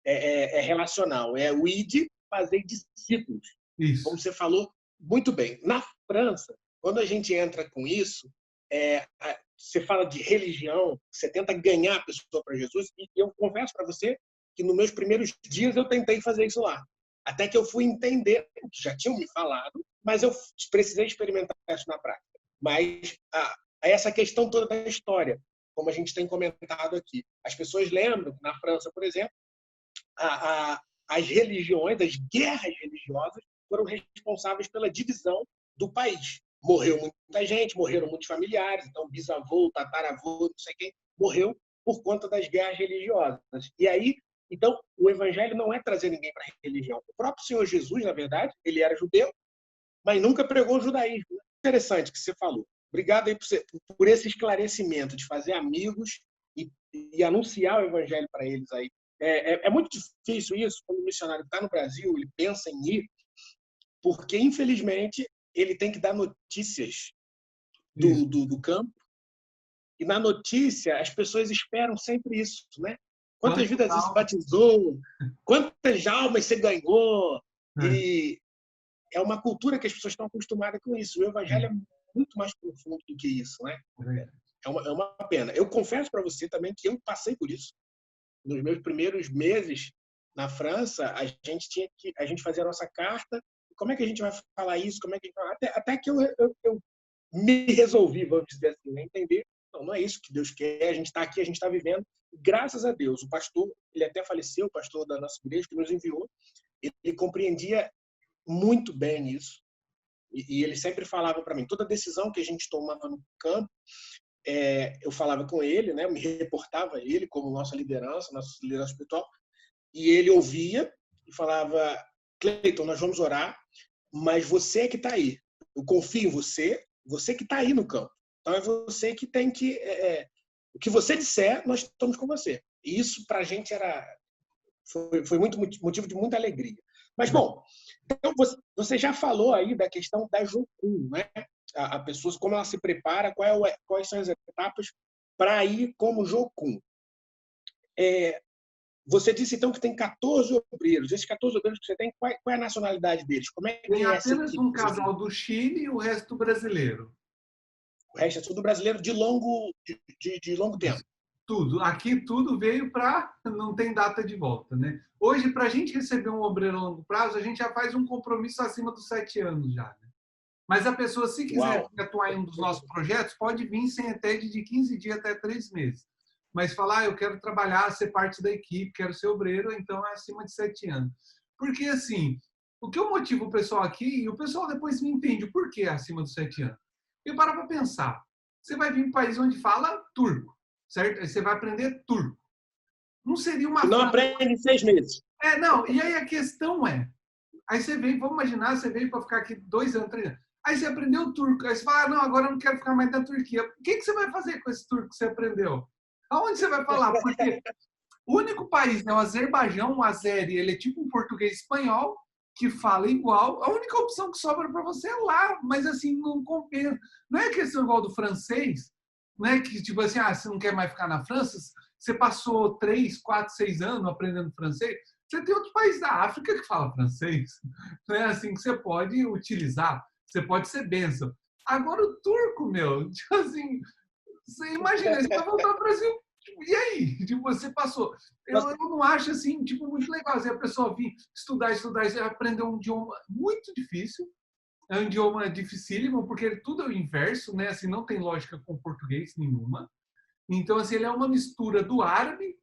É relacional, é o id, fazer discípulos. Isso. Como você falou muito bem. Na França, quando a gente entra com isso, você fala de religião, você tenta ganhar a pessoa para Jesus, e eu confesso para você que nos meus primeiros dias eu tentei fazer isso lá. Até que eu fui entender o que já tinham me falado, mas eu precisei experimentar isso na prática. Mas essa questão toda da história, como a gente tem comentado aqui, as pessoas lembram que na França, por exemplo, as religiões, as guerras religiosas foram responsáveis pela divisão do país. Morreu muita gente, morreram muitos familiares, então bisavô, tataravô, não sei quem, morreu por conta das guerras religiosas. E aí, então, o evangelho não é trazer ninguém para a religião. O próprio Senhor Jesus, na verdade, ele era judeu, mas nunca pregou o judaísmo. Interessante que você falou. Obrigado aí por esse esclarecimento de fazer amigos e anunciar o evangelho para eles aí. É muito difícil isso, quando o missionário está no Brasil, ele pensa em ir, porque, infelizmente, ele tem que dar notícias do campo, e na notícia as pessoas esperam sempre isso, né? Quantas vidas você se batizou? Quantas almas você ganhou? E é uma cultura que as pessoas estão acostumadas com isso. O evangelho é muito mais profundo do que isso, né? É uma pena. Eu confesso para você também que eu passei por isso. Nos meus primeiros meses na França, a gente fazia a nossa carta. Como é que a gente vai falar isso? Como é que até que eu me resolvi, vamos dizer assim, né? Entender. Não é isso que Deus quer. A gente está aqui, a gente está vivendo. Graças a Deus, o pastor, ele até faleceu, o pastor da nossa igreja que nos enviou, ele compreendia muito bem isso. E ele sempre falava para mim, toda decisão que a gente tomava no campo, eu falava com ele, né? Eu me reportava a ele como nossa liderança espiritual, e ele ouvia e falava, Cleiton, nós vamos orar, mas você é que está aí. Eu confio em você, você que está aí no campo. Então é você que tem que... o que você disser, nós estamos com você. E isso para a gente foi muito motivo de muita alegria. Mas, bom, então você já falou aí da questão da Jocum, né? A pessoa, como ela se prepara, quais são as etapas para ir como Jocum. Você disse, então, que tem 14 obreiros. Esses 14 obreiros que você tem, qual é a nacionalidade deles? Como é que tem é apenas um casal do Chile e o resto brasileiro. O resto é tudo brasileiro de longo tempo. Tudo. Aqui tudo veio para... Não tem data de volta, né? Hoje, para a gente receber um obreiro a longo prazo, a gente já faz um compromisso acima dos 7 anos já. Né? Mas a pessoa, se quiser atuar em um dos nossos projetos, pode vir sem até de 15 dias até 3 meses. Mas falar, eu quero trabalhar, ser parte da equipe, quero ser obreiro, então é acima de 7 anos. Porque, assim, o que eu motivo o pessoal aqui, e o pessoal depois me entende o porquê é acima dos 7 anos. Eu paro para pensar. Você vai vir para um país onde fala turco, certo? Aí você vai aprender turco. Não seria uma... Não aprende em 6 meses. Não. E aí a questão é, Aí você vem, vamos imaginar, você veio para ficar aqui 2 anos, 3 anos. Aí você aprendeu o turco. Aí você fala, não, agora eu não quero ficar mais na Turquia. O que você vai fazer com esse turco que você aprendeu? Aonde você vai falar? Porque o único país, né, o Azerbaijão, o azeri, ele é tipo um português espanhol, que fala igual. A única opção que sobra para você é lá, mas assim, não compensa. Não é questão igual do francês, né? Que tipo assim, você não quer mais ficar na França, você passou 3, 4, 6 anos aprendendo francês, você tem outros países da África que falam francês, né? Assim, que você pode utilizar, você pode ser bênção. Agora o turco, meu, tipo assim, você imagina, você vai voltar ao Brasil, e aí? Tipo, você passou. Eu não acho assim, tipo, muito legal. Assim, a pessoa vir estudar, e aprender um idioma muito difícil. É um idioma dificílimo, porque tudo é o inverso, né? Assim, não tem lógica com português nenhuma. Então, assim, ele é uma mistura do árabe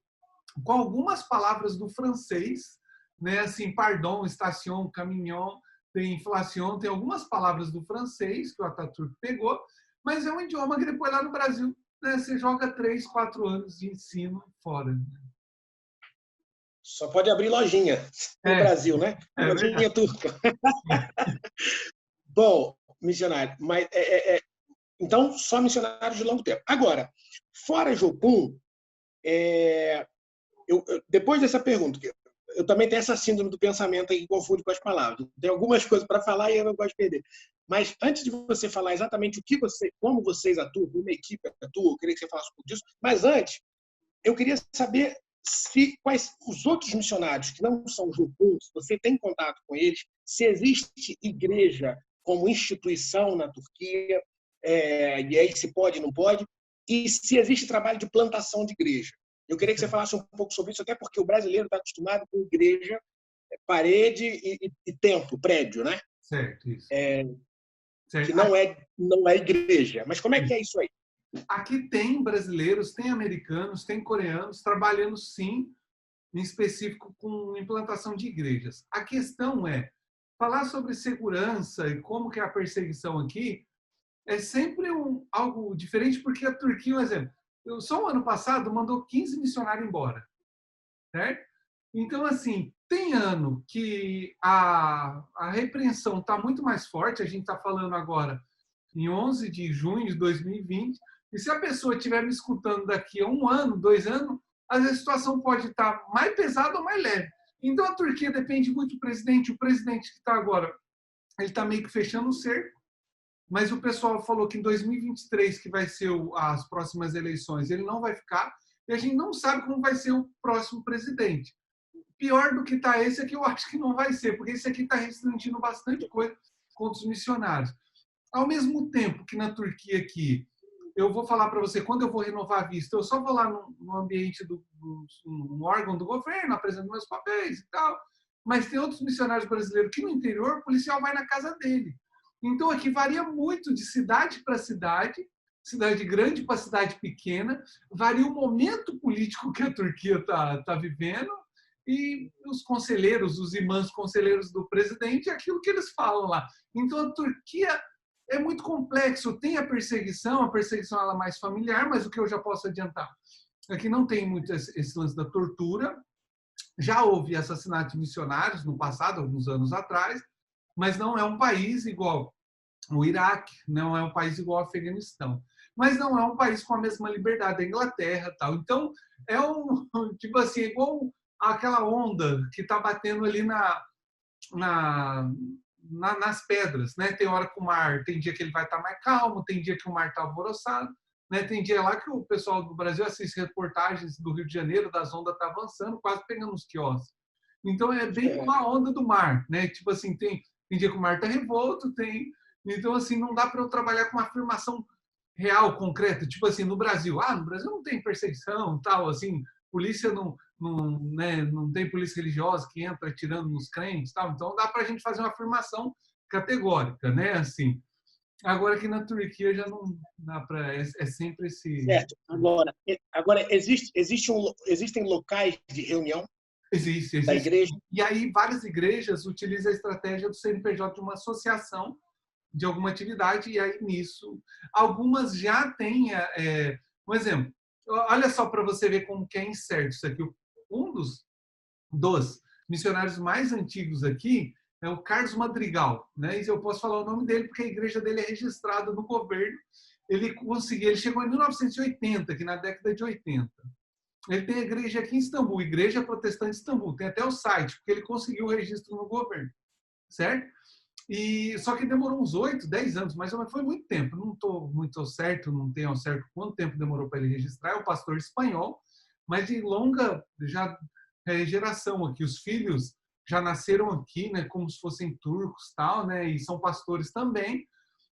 com algumas palavras do francês, né? Assim, pardon, station, caminhon, tem inflação, tem algumas palavras do francês que o Atatürk pegou, mas é um idioma que depois lá no Brasil, né, você joga 3, 4 anos de ensino fora. Só pode abrir lojinha no Brasil, né? Lojinha turca. Bom, missionário, mas então só missionários de longo tempo. Agora, fora Jocum, depois dessa pergunta, eu também tenho essa síndrome do pensamento aí que confunde com as palavras. Tem algumas coisas para falar e eu não gosto de perder. Mas antes de você falar exatamente como vocês atuam, como a equipe atua, eu queria que você falasse um pouco disso. Mas antes, eu queria saber quais os outros missionários que não são Jocum, se você tem contato com eles, se existe igreja como instituição na Turquia, e aí se pode, não pode, e se existe trabalho de plantação de igreja. Eu queria que você falasse um pouco sobre isso, até porque o brasileiro está acostumado com igreja, parede e templo, prédio, né? Certo, isso. Certo. Que não é igreja. Mas como é que é isso aí? Aqui tem brasileiros, tem americanos, tem coreanos trabalhando, sim, em específico com implantação de igrejas. A questão é, falar sobre segurança e como que é a perseguição aqui é sempre algo diferente, porque a Turquia, um exemplo, só o ano passado mandou 15 missionários embora, certo? Então, assim, tem ano que a repreensão está muito mais forte, a gente está falando agora em 11 de junho de 2020, e se a pessoa estiver me escutando daqui a 1 ano, 2 anos, às vezes a situação pode estar mais pesada ou mais leve. Então, a Turquia depende muito do presidente. O presidente que está agora, ele está meio que fechando o cerco, mas o pessoal falou que em 2023, que vai ser as próximas eleições, ele não vai ficar, e a gente não sabe como vai ser o próximo presidente. Pior do que está esse é que eu acho que não vai ser, porque esse aqui está restringindo bastante coisa contra os missionários. Ao mesmo tempo que na Turquia aqui, eu vou falar para você, quando eu vou renovar a vista, eu só vou lá no ambiente num órgão do governo, apresento meus papéis e tal, mas tem outros missionários brasileiros que no interior, o policial vai na casa dele. Então, aqui varia muito de cidade para cidade grande para cidade pequena, varia o momento político que a Turquia está vivendo e os conselheiros, os imãs conselheiros do presidente, é aquilo que eles falam lá. Então, a Turquia é muito complexo, tem a perseguição ela é mais familiar, mas o que eu já posso adiantar é que não tem muito esse lance da tortura. Já houve assassinato de missionários no passado, alguns anos atrás, mas não é um país igual o Iraque, não é um país igual ao Afeganistão, mas não é um país com a mesma liberdade da Inglaterra, tal. Então é tipo assim, igual aquela onda que está batendo ali nas pedras, né? Tem hora que o mar, tem dia que ele vai estar mais calmo, tem dia que o mar está alvoroçado, né? Tem dia lá que o pessoal do Brasil assiste reportagens do Rio de Janeiro, das ondas tá avançando, quase pegando os quiosques. Então é bem uma onda do mar, né? Tipo assim, tem dia que o mar está revolto, então assim, não dá para eu trabalhar com uma afirmação real, concreta, tipo assim, no Brasil não tem perseguição, tal, assim, polícia não tem polícia religiosa que entra atirando nos crentes, tal. Então dá para a gente fazer uma afirmação categórica, né? Assim, agora aqui na Turquia já não dá para, é sempre esse. Certo. Agora existem locais de reunião existe da igreja. E aí várias igrejas utilizam a estratégia do CNPJ de uma associação de alguma atividade, e aí nisso algumas já têm, um exemplo, olha só para você ver como que é incerto isso aqui. Um dos missionários mais antigos aqui, é o Carlos Madrigal, né? E eu posso falar o nome dele porque a igreja dele é registrada no governo. Ele chegou em 1980, aqui na década de 80. Ele tem a igreja aqui em Istambul, Igreja Protestante de Istambul, tem até o site, porque ele conseguiu o registro no governo, certo? E só que demorou uns 8, 10 anos, mais ou menos, foi muito tempo. Não estou muito certo, não tenho ao certo quanto tempo demorou para ele registrar. É um pastor espanhol, mas de longa geração aqui. Os filhos já nasceram aqui, né, como se fossem turcos, tal, né, e são pastores também.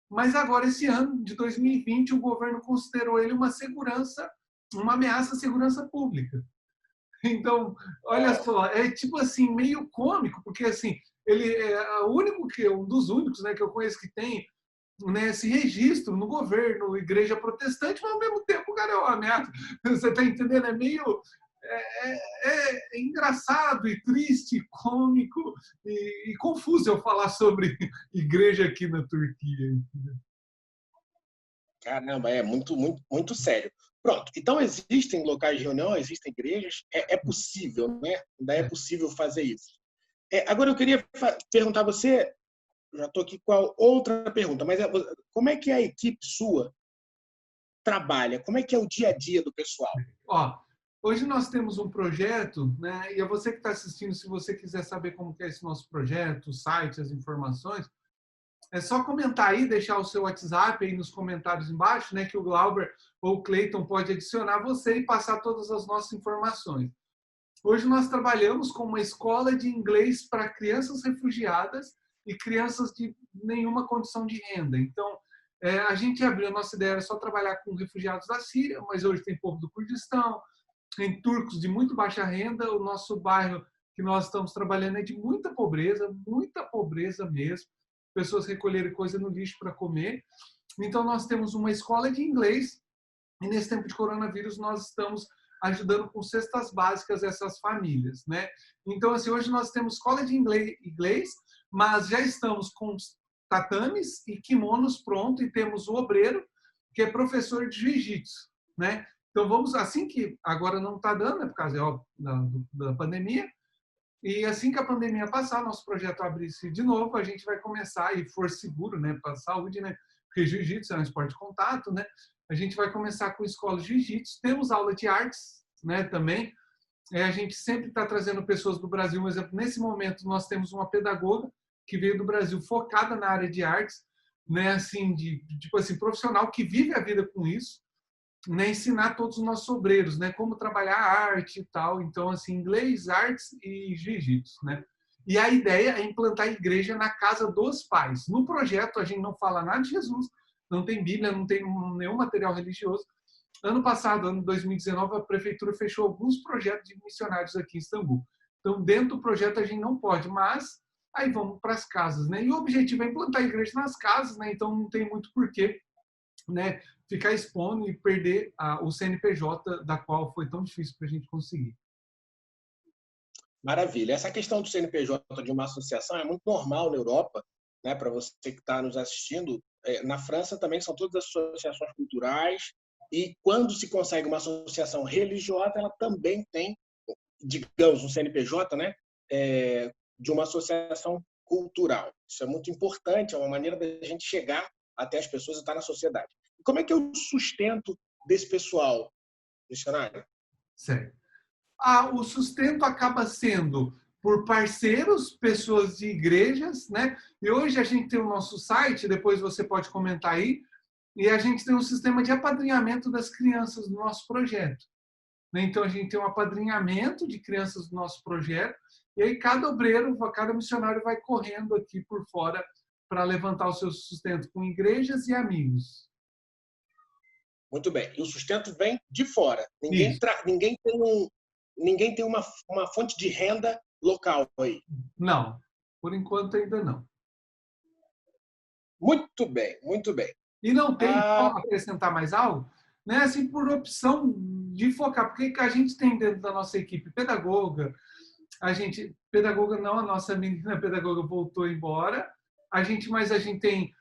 Mas agora, esse ano de 2020, o governo considerou ele uma ameaça à segurança pública. Então, olha só, é tipo assim, meio cômico, porque assim, ele é um dos únicos, né, que eu conheço que tem, né, esse registro no governo, igreja protestante, mas ao mesmo tempo o cara é uma ameaça. Você está entendendo? É meio engraçado e triste, cômico e confuso eu falar sobre igreja aqui na Turquia. Caramba, é muito, muito, muito sério. Pronto, então existem locais de reunião, existem igrejas, é possível, né? Ainda é possível fazer isso. Agora eu queria perguntar a você, já estou aqui com a outra pergunta, mas como é que a equipe sua trabalha? Como é que é o dia a dia do pessoal? Ó, hoje nós temos um projeto, né? E é você que está assistindo, se você quiser saber como que é esse nosso projeto, o site, as informações, é só comentar aí, deixar o seu WhatsApp aí nos comentários embaixo, né? Que o Glauber ou o Cleiton pode adicionar você e passar todas as nossas informações. Hoje nós trabalhamos com uma escola de inglês para crianças refugiadas e crianças de nenhuma condição de renda. Então, a gente abriu, a nossa ideia era só trabalhar com refugiados da Síria, mas hoje tem povo do Kurdistão, tem turcos de muito baixa renda. O nosso bairro que nós estamos trabalhando é de muita pobreza mesmo. Pessoas recolherem coisa no lixo para comer. Então, nós temos uma escola de inglês e nesse tempo de coronavírus nós estamos ajudando com cestas básicas essas famílias, né? Então, assim, hoje nós temos escola de inglês, mas já estamos com tatames e kimonos pronto e temos o obreiro, que é professor de jiu-jitsu, né? Então, vamos, assim que agora não está dando, né, por causa da pandemia, e assim que a pandemia passar, nosso projeto abrir-se de novo, a gente vai começar, e for seguro, né, para a saúde, né? Porque jiu-jitsu é um esporte de contato, né? A gente vai começar com escola de jiu-jitsu. Temos aula de artes, né, também. A gente sempre está trazendo pessoas do Brasil. Por exemplo, nesse momento, nós temos uma pedagoga que veio do Brasil focada na área de artes, né, assim, tipo assim, profissional que vive a vida com isso, né, ensinar todos os nossos obreiros, né, como trabalhar a arte e tal. Então, assim, inglês, artes e jiu-jitsu, né? E a ideia é implantar a igreja na casa dos pais. No projeto, a gente não fala nada de Jesus, não tem Bíblia, não tem nenhum material religioso. Ano passado, ano 2019, a prefeitura fechou alguns projetos de missionários aqui em Istambul. Então, dentro do projeto, a gente não pode, mas aí vamos para as casas, né? E o objetivo é implantar a igreja nas casas, né? Então, não tem muito porquê, né, ficar expondo e perder o CNPJ, da qual foi tão difícil para a gente conseguir. Maravilha. Essa questão do CNPJ de uma associação é muito normal na Europa, né? Para você que está nos assistindo. Na França também são todas as associações culturais e quando se consegue uma associação religiosa, ela também tem, digamos, um CNPJ, né? De uma associação cultural. Isso é muito importante, é uma maneira da gente chegar até as pessoas e estar na sociedade. E como é que é o sustento desse pessoal, missionário? Certo. O sustento acaba sendo por parceiros, pessoas de igrejas, né? E hoje a gente tem o nosso site, depois você pode comentar aí, e a gente tem um sistema de apadrinhamento das crianças do nosso projeto. Então, a gente tem um apadrinhamento de crianças do nosso projeto, e aí cada obreiro, cada missionário vai correndo aqui por fora para levantar o seu sustento com igrejas e amigos. Muito bem. E o sustento vem de fora. Ninguém tem uma fonte de renda local aí. Não. Por enquanto, ainda não. Muito bem, muito bem. E não tem como acrescentar mais algo? Né? Assim, por opção de focar. Porque a gente tem dentro da nossa equipe pedagoga, pedagoga não, a nossa menina pedagoga voltou embora, mas a gente tem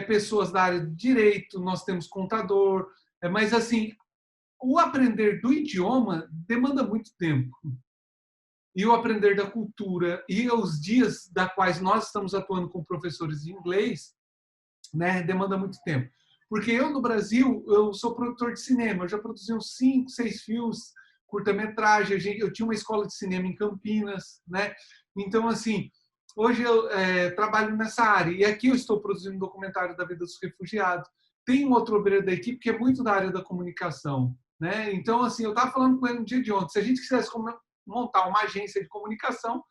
pessoas da área de direito, nós temos contador, mas assim, o aprender do idioma demanda muito tempo. e o aprender da cultura e os dias da quais nós estamos atuando com professores de inglês, né, demanda muito tempo. Porque eu, no Brasil, eu sou produtor de cinema, eu já produzi uns 5, 6 filmes, curta-metragem, eu tinha uma escola de cinema em Campinas, né? Então, assim, hoje eu trabalho nessa área, e aqui eu estou produzindo um documentário da vida dos refugiados. Tem um outro obreiro da equipe que é muito da área da comunicação, né? Então, assim, eu estava falando com ele no dia de ontem, se a gente quisesse montar uma agência de comunicação,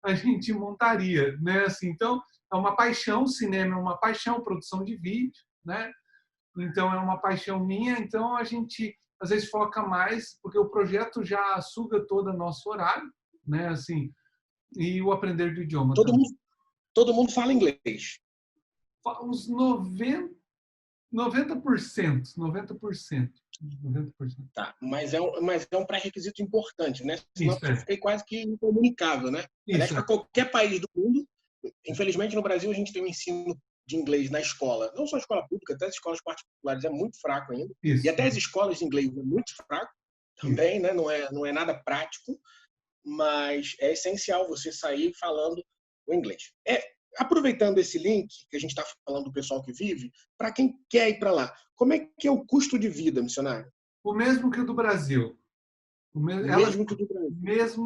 a gente montaria, né? Assim, então, é uma paixão, cinema é uma paixão, produção de vídeo, né? Então, é uma paixão minha, então a gente às vezes foca mais, porque o projeto já suga todo o nosso horário, né? Assim, e o aprender do idioma Todo também. mundo, todo mundo fala inglês. Uns 90%. 90%. Tá, mas é um pré-requisito importante, né? Senão Isso, você fica quase que incomunicável, né? Aliás, Isso. para qualquer país do mundo, infelizmente no Brasil a gente tem um ensino de inglês na escola, não só a escola pública, até as escolas particulares é muito fraco ainda, Isso. e até as escolas de inglês é muito fraco também, né? Não é nada prático, mas é essencial você sair falando o inglês. Aproveitando esse link que a gente está falando do pessoal que vive, para quem quer ir para lá, como é que é o custo de vida, missionário? O mesmo que o do Brasil. O mesmo que o do Brasil.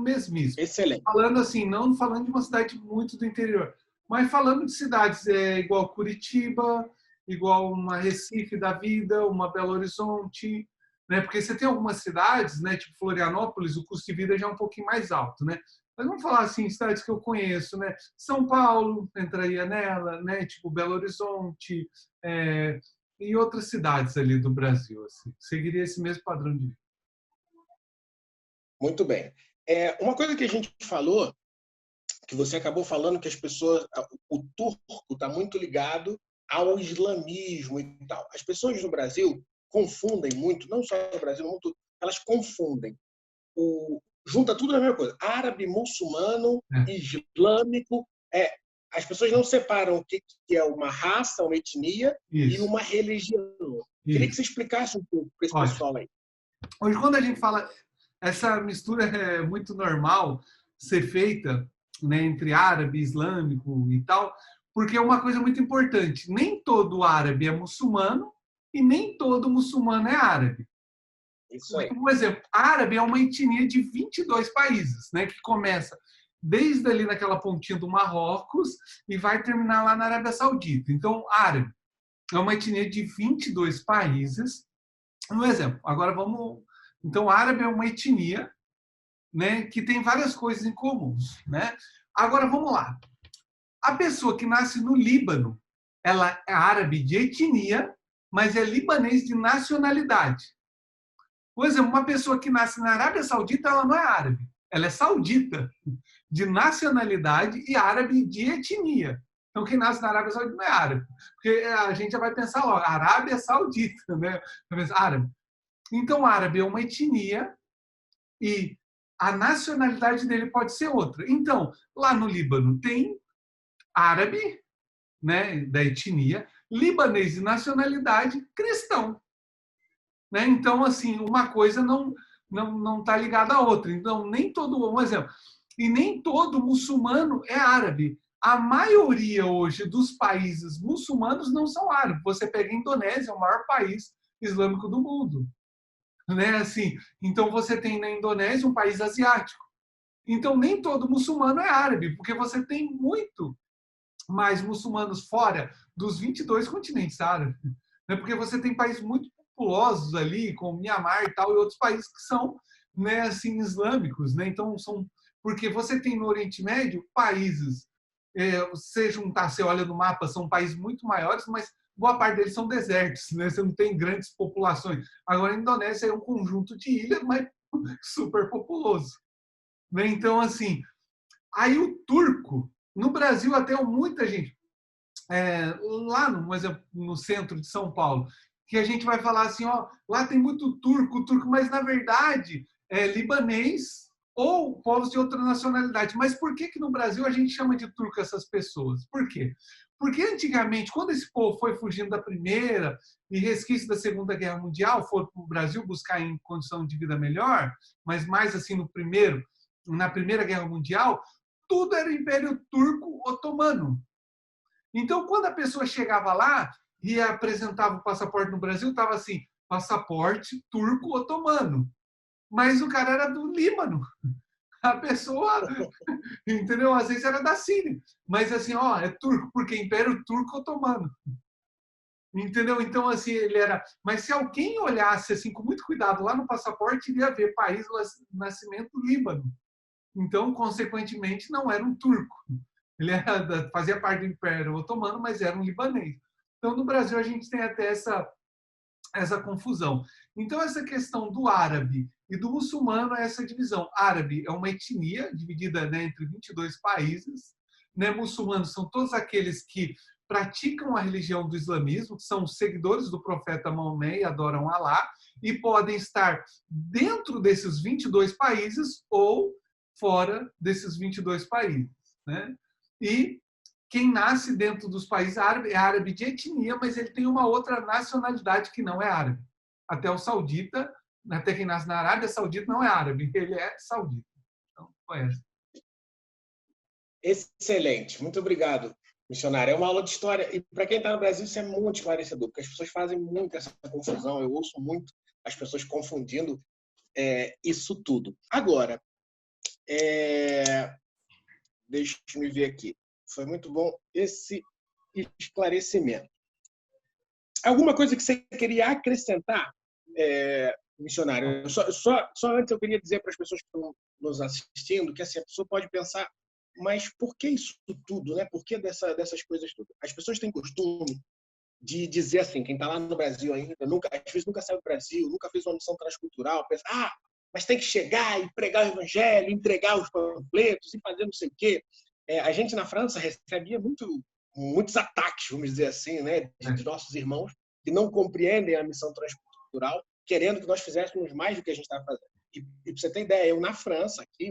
Mesmíssimo. Excelente. Falando assim, não falando de uma cidade muito do interior, mas falando de cidades igual Curitiba, igual uma Recife da vida, uma Belo Horizonte, né? Porque você tem algumas cidades, né? Tipo Florianópolis, o custo de vida já é um pouquinho mais alto, né? Mas vamos falar assim, cidades que eu conheço, né? São Paulo entraria nela, né? Tipo Belo Horizonte, e outras cidades ali do Brasil, assim, seguiria esse mesmo padrão de vida. Muito bem. Uma coisa que a gente falou, que você acabou falando, que as pessoas, o turco está muito ligado ao islamismo e tal. As pessoas no Brasil confundem muito, não só no Brasil, no mundo, elas confundem. Junta tudo na mesma coisa. Árabe, muçulmano, islâmico. As pessoas não separam o que é uma raça, uma etnia e uma religião. Queria que você explicasse um pouco para esse pessoal aí. Hoje, quando a gente fala, essa mistura é muito normal ser feita, né, entre árabe, islâmico e tal, porque é uma coisa muito importante. Nem todo árabe é muçulmano e nem todo muçulmano é árabe. Isso aí. Por exemplo, árabe é uma etnia de 22 países, né, que começa desde ali naquela pontinha do Marrocos e vai terminar lá na Arábia Saudita. Então, árabe é uma etnia de 22 países. Um exemplo, agora vamos... Então, árabe é uma etnia, né, que tem várias coisas em comum, né? Agora, vamos lá. A pessoa que nasce no Líbano, ela é árabe de etnia, mas é libanês de nacionalidade. Por exemplo, uma pessoa que nasce na Arábia Saudita, ela não é árabe. Ela é saudita, de nacionalidade e árabe de etnia. Então, quem nasce na Arábia Saudita não é árabe. Porque a gente já vai pensar logo, Arábia Saudita, né? Árabe. Então, árabe é uma etnia e a nacionalidade dele pode ser outra. Então, lá no Líbano tem árabe, né, da etnia, libanês de nacionalidade, cristão. Né? Então, assim, uma coisa não está ligada à outra. Então, nem todo... Um exemplo. E nem todo muçulmano é árabe. A maioria hoje dos países muçulmanos não são árabes. Você pega a Indonésia, é o maior país islâmico do mundo. Né? Assim, então, você tem na Indonésia um país asiático. Então, nem todo muçulmano é árabe, porque você tem muito mais muçulmanos fora dos 22 continentes árabes. Né? Porque você tem países muito populosos ali, como Mianmar e tal, e outros países que são, né, assim, islâmicos. Né? Então, porque você tem no Oriente Médio países, você juntar, você olha no mapa, são países muito maiores, mas boa parte deles são desertos, né? Você não tem grandes populações. Agora, a Indonésia é um conjunto de ilhas, mas super populoso. Né? Então, assim, aí o turco, no Brasil até muita gente, lá no centro de São Paulo, que a gente vai falar assim, ó, lá tem muito turco, mas na verdade é libanês ou povos de outra nacionalidade. Mas por que no Brasil a gente chama de turco essas pessoas? Por quê? Porque antigamente, quando esse povo foi fugindo da Primeira e resquícios da Segunda Guerra Mundial, foram para o Brasil buscar em condição de vida melhor, mas mais assim no primeiro, na Primeira Guerra Mundial, tudo era Império Turco Otomano. Então, quando a pessoa chegava lá e apresentava o passaporte no Brasil, estava assim, passaporte turco otomano. Mas o cara era do Líbano. A pessoa, entendeu? Às vezes era da Síria. Mas assim, ó, é turco, porque Império Turco Otomano. Entendeu? Então, assim, ele era... Mas se alguém olhasse assim com muito cuidado lá no passaporte, iria ver país de nascimento Líbano. Então, consequentemente, não era um turco. Ele fazia parte do Império Otomano, mas era um libanês. Então, no Brasil, a gente tem até essa confusão. Então, essa questão do árabe e do muçulmano é essa divisão. Árabe é uma etnia dividida, né, entre 22 países. Né? Muçulmanos são todos aqueles que praticam a religião do islamismo, que são seguidores do profeta Maomé e adoram Alá, e podem estar dentro desses 22 países ou fora desses 22 países. Né? E quem nasce dentro dos países árabes é árabe de etnia, mas ele tem uma outra nacionalidade que não é árabe. Até o saudita, até quem nasce na Arábia Saudita não é árabe, ele é saudita. Então, foi essa. Excelente, muito obrigado, missionário. É uma aula de história e para quem está no Brasil isso é muito esclarecedor, porque as pessoas fazem muito essa confusão, eu ouço muito as pessoas confundindo isso tudo. Agora, deixa-me ver aqui. Foi muito bom esse esclarecimento. Alguma coisa que você queria acrescentar, missionário? Só antes eu queria dizer para as pessoas que estão nos assistindo que assim, a pessoa pode pensar, mas por que isso tudo? Né? Por que dessas coisas tudo? As pessoas têm costume de dizer assim, quem está lá no Brasil ainda, às vezes nunca saiu do Brasil, nunca fez uma missão transcultural, pensa, mas tem que chegar e pregar o evangelho, entregar os panfletos e fazer não sei o quê. A gente na França recebia muitos ataques, vamos dizer assim, né, de nossos irmãos que não compreendem a missão transcultural, querendo que nós fizéssemos mais do que a gente está fazendo. E para você ter ideia, eu na França, aqui,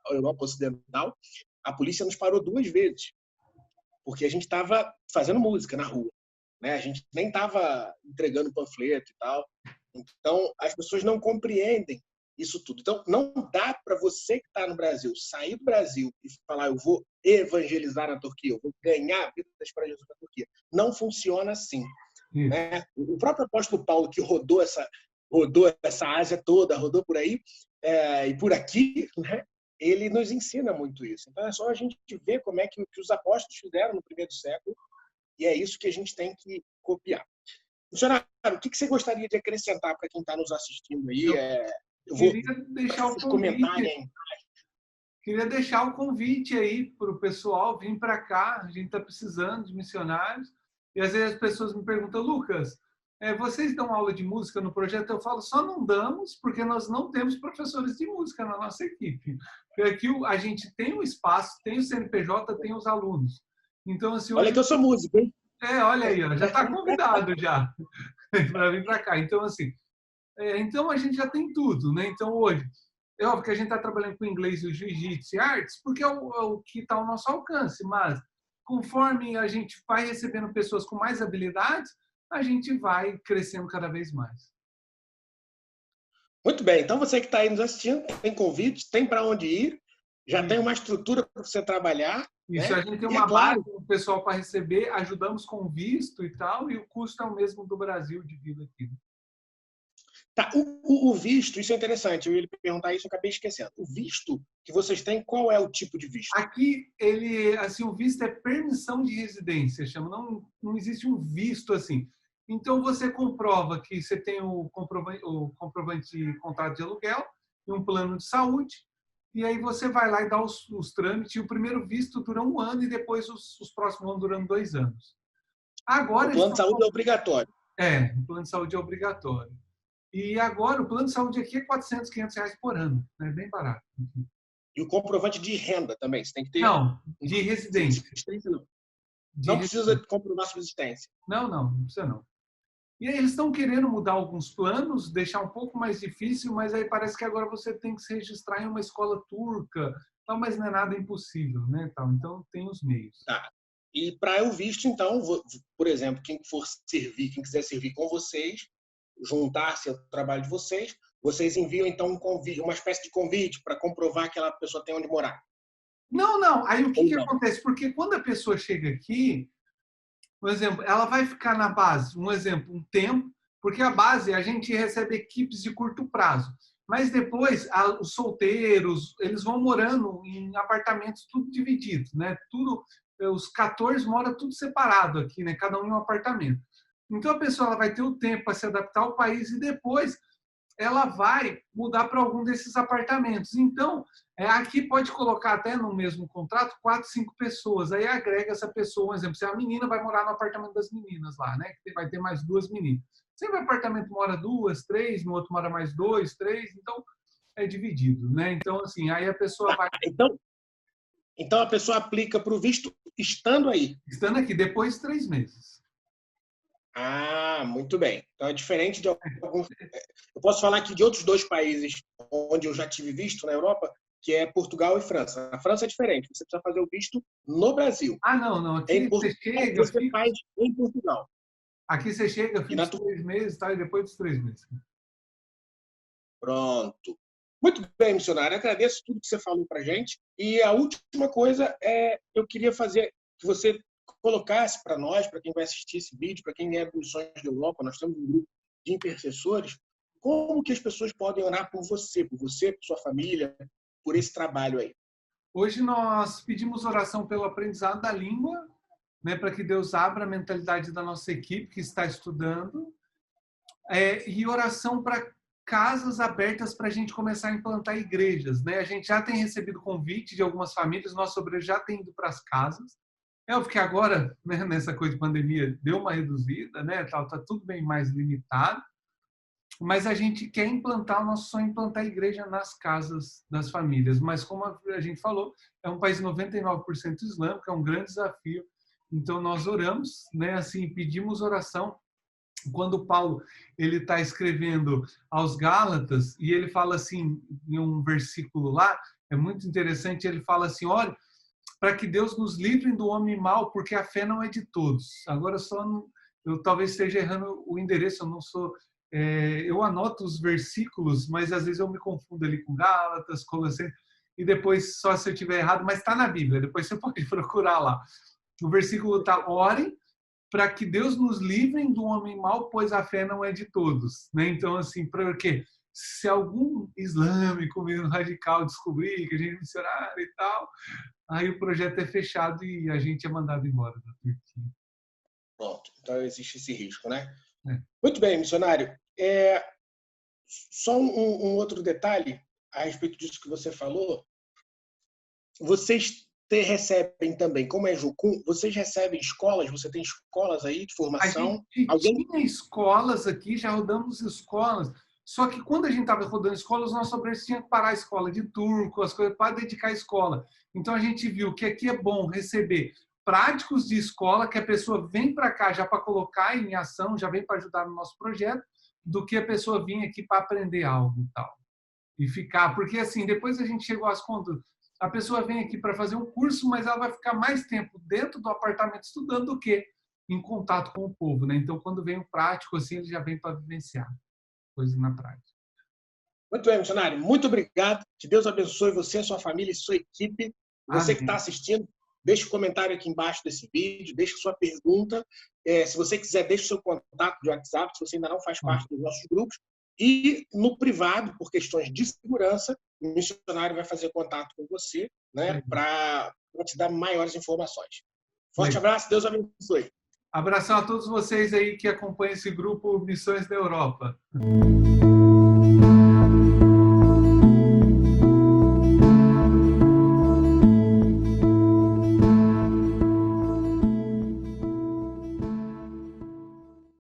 a Europa Ocidental, a polícia nos parou 2 vezes, porque a gente estava fazendo música na rua. Né? A gente nem estava entregando panfleto e tal. Então, as pessoas não compreendem isso tudo. Então, não dá para você que está no Brasil sair do Brasil e falar eu vou evangelizar na Turquia, eu vou ganhar vidas para Jesus na Turquia. Não funciona assim. Né? O próprio apóstolo Paulo, que rodou essa Ásia toda, rodou por aí e por aqui, né? Ele nos ensina muito isso. Então, é só a gente ver como é que os apóstolos fizeram no primeiro século e é isso que a gente tem que copiar. Missionário, o que você gostaria de acrescentar para quem está nos assistindo aí? Eu vou deixar o convite. Queria deixar o convite aí para o pessoal vir para cá. A gente está precisando de missionários. E às vezes as pessoas me perguntam, Lucas, vocês dão aula de música no projeto? Eu falo, só não damos porque nós não temos professores de música na nossa equipe. Porque aqui a gente tem o espaço, tem o CNPJ, tem os alunos. Então, assim, olha que eu sou músico, hein? Olha aí, ó, já está convidado já para vir para cá. Então, assim, então a gente já tem tudo, né? Então, hoje, é óbvio que a gente está trabalhando com inglês e o jiu-jitsu e artes, porque é o que está ao nosso alcance, mas conforme a gente vai recebendo pessoas com mais habilidades, a gente vai crescendo cada vez mais. Muito bem, então você que está aí nos assistindo, tem convite, tem para onde ir, já tem uma estrutura para você trabalhar. Isso, né? A gente tem uma base do pessoal para receber, ajudamos com visto e tal, e o custo é o mesmo do Brasil de vida aqui. Tá, o visto, isso é interessante, eu ia lhe perguntar isso, eu acabei esquecendo. O visto que vocês têm, qual é o tipo de visto? Aqui, o visto é permissão de residência, chama, não existe um visto assim. Então, você comprova que você tem o comprovante de contrato de aluguel e um plano de saúde, e aí você vai lá e dá os trâmites, e o primeiro visto dura 1 ano e depois os próximos vão durando 2 anos. Agora, o plano de saúde é obrigatório. O plano de saúde é obrigatório. E agora o plano de saúde aqui é R$400, R$500 por ano, é bem barato. E o comprovante de renda também, você tem que ter? Não, de residência. Não precisa comprovar subsistência. Não precisa não. E aí eles estão querendo mudar alguns planos, deixar um pouco mais difícil, mas aí parece que agora você tem que se registrar em uma escola turca, mas não é nada impossível, né? Então tem os meios. Tá. E para o visto, então, por exemplo, quem quiser servir com vocês, juntar-se ao trabalho de vocês, vocês enviam então um convite, uma espécie de convite para comprovar que aquela pessoa tem onde morar? Não. Aí o que, Ou que não? acontece? Porque quando a pessoa chega aqui, por exemplo, ela vai ficar na base, um exemplo, um tempo, porque a base a gente recebe equipes de curto prazo. Mas depois, os solteiros, eles vão morando em apartamentos tudo dividido, né? Tudo, os 14 moram tudo separado aqui, né? Cada um em um apartamento. Então a pessoa ela vai ter o tempo para se adaptar ao país e depois ela vai mudar para algum desses apartamentos. Então, aqui pode colocar até no mesmo contrato 4, 5 pessoas. Aí agrega essa pessoa, por exemplo, se a menina vai morar no apartamento das meninas lá, né? Que vai ter mais 2 meninas. Sempre o apartamento mora 2, 3, no outro mora mais 2, 3, então é dividido, né? Então, assim, aí a pessoa vai... Então a pessoa aplica para o visto estando aí. Estando aqui, depois de 3 meses. Ah, muito bem. Então é diferente de alguns... Eu posso falar aqui de outros 2 países onde eu já tive visto na Europa, que é Portugal e França. A França é diferente. Você precisa fazer o visto no Brasil. Não. Aqui você chega... Você faz em Portugal. Aqui você chega, fica 3 meses, tá? E depois dos 3 meses. Pronto. Muito bem, missionário. Agradeço tudo que você falou para a gente. E a última coisa eu queria fazer que você colocasse para nós, para quem vai assistir esse vídeo, para quem é dos Missões da Europa, nós temos um grupo de intercessores, como que as pessoas podem orar por você, por sua família, por esse trabalho aí. Hoje nós pedimos oração pelo aprendizado da língua, né, para que Deus abra a mentalidade da nossa equipe que está estudando, e oração para casas abertas para a gente começar a implantar igrejas, né? A gente já tem recebido convite de algumas famílias, nosso obreiro já tem ido para as casas. É óbvio que agora, né, nessa coisa de pandemia, deu uma reduzida, né? Tá tudo bem mais limitado, mas a gente quer implantar, o nosso sonho é implantar igreja nas casas das famílias. Mas como a gente falou, é um país 99% islâmico, é um grande desafio. Então nós oramos, né? Assim, pedimos oração. Quando Paulo ele está escrevendo aos Gálatas e ele fala assim em um versículo lá, é muito interessante. Ele fala assim: olha, para que Deus nos livre do homem mau, porque a fé não é de todos. Agora eu talvez esteja errando o endereço. Eu não sou eu anoto os versículos, mas às vezes eu me confundo ali com Gálatas, Colossenses, e depois só se eu estiver errado, mas está na Bíblia. Depois você pode procurar lá. O versículo está: orem para que Deus nos livre do homem mau, pois a fé não é de todos. Né? Então, assim, porque se algum islâmico mesmo radical descobrir que a gente é missionário e tal, aí o projeto é fechado e a gente é mandado embora da Turquia. Pronto, então existe esse risco, né? É. Muito bem, missionário. Só um outro detalhe a respeito disso que você falou. Vocês recebem também, como é Jucum, vocês recebem escolas, você tem escolas aí de formação? A gente tinha escolas aqui, já rodamos escolas, só que quando a gente estava rodando escolas, os nossos obreiros tinham que parar a escola de turco, as coisas, para dedicar a escola. Então a gente viu que aqui é bom receber práticos de escola, que a pessoa vem para cá já para colocar em ação, já vem para ajudar no nosso projeto, do que a pessoa vir aqui para aprender algo e tal. E ficar, porque assim, depois a gente chegou às contas, a pessoa vem aqui para fazer um curso, mas ela vai ficar mais tempo dentro do apartamento estudando do que em contato com o povo, né? Então, quando vem o prático, assim, ele já vem para vivenciar coisas na prática. Muito bem, missionário. Muito obrigado. Que Deus abençoe você, sua família e sua equipe. Você que está assistindo, deixe um comentário aqui embaixo desse vídeo, deixe sua pergunta. Se você quiser, deixe o seu contato de WhatsApp, se você ainda não faz parte dos nossos grupos. E no privado, por questões de segurança, o missionário vai fazer contato com você, né, para te dar maiores informações. Forte abraço, Deus abençoe. Abração a todos vocês aí que acompanham esse grupo Missões da Europa.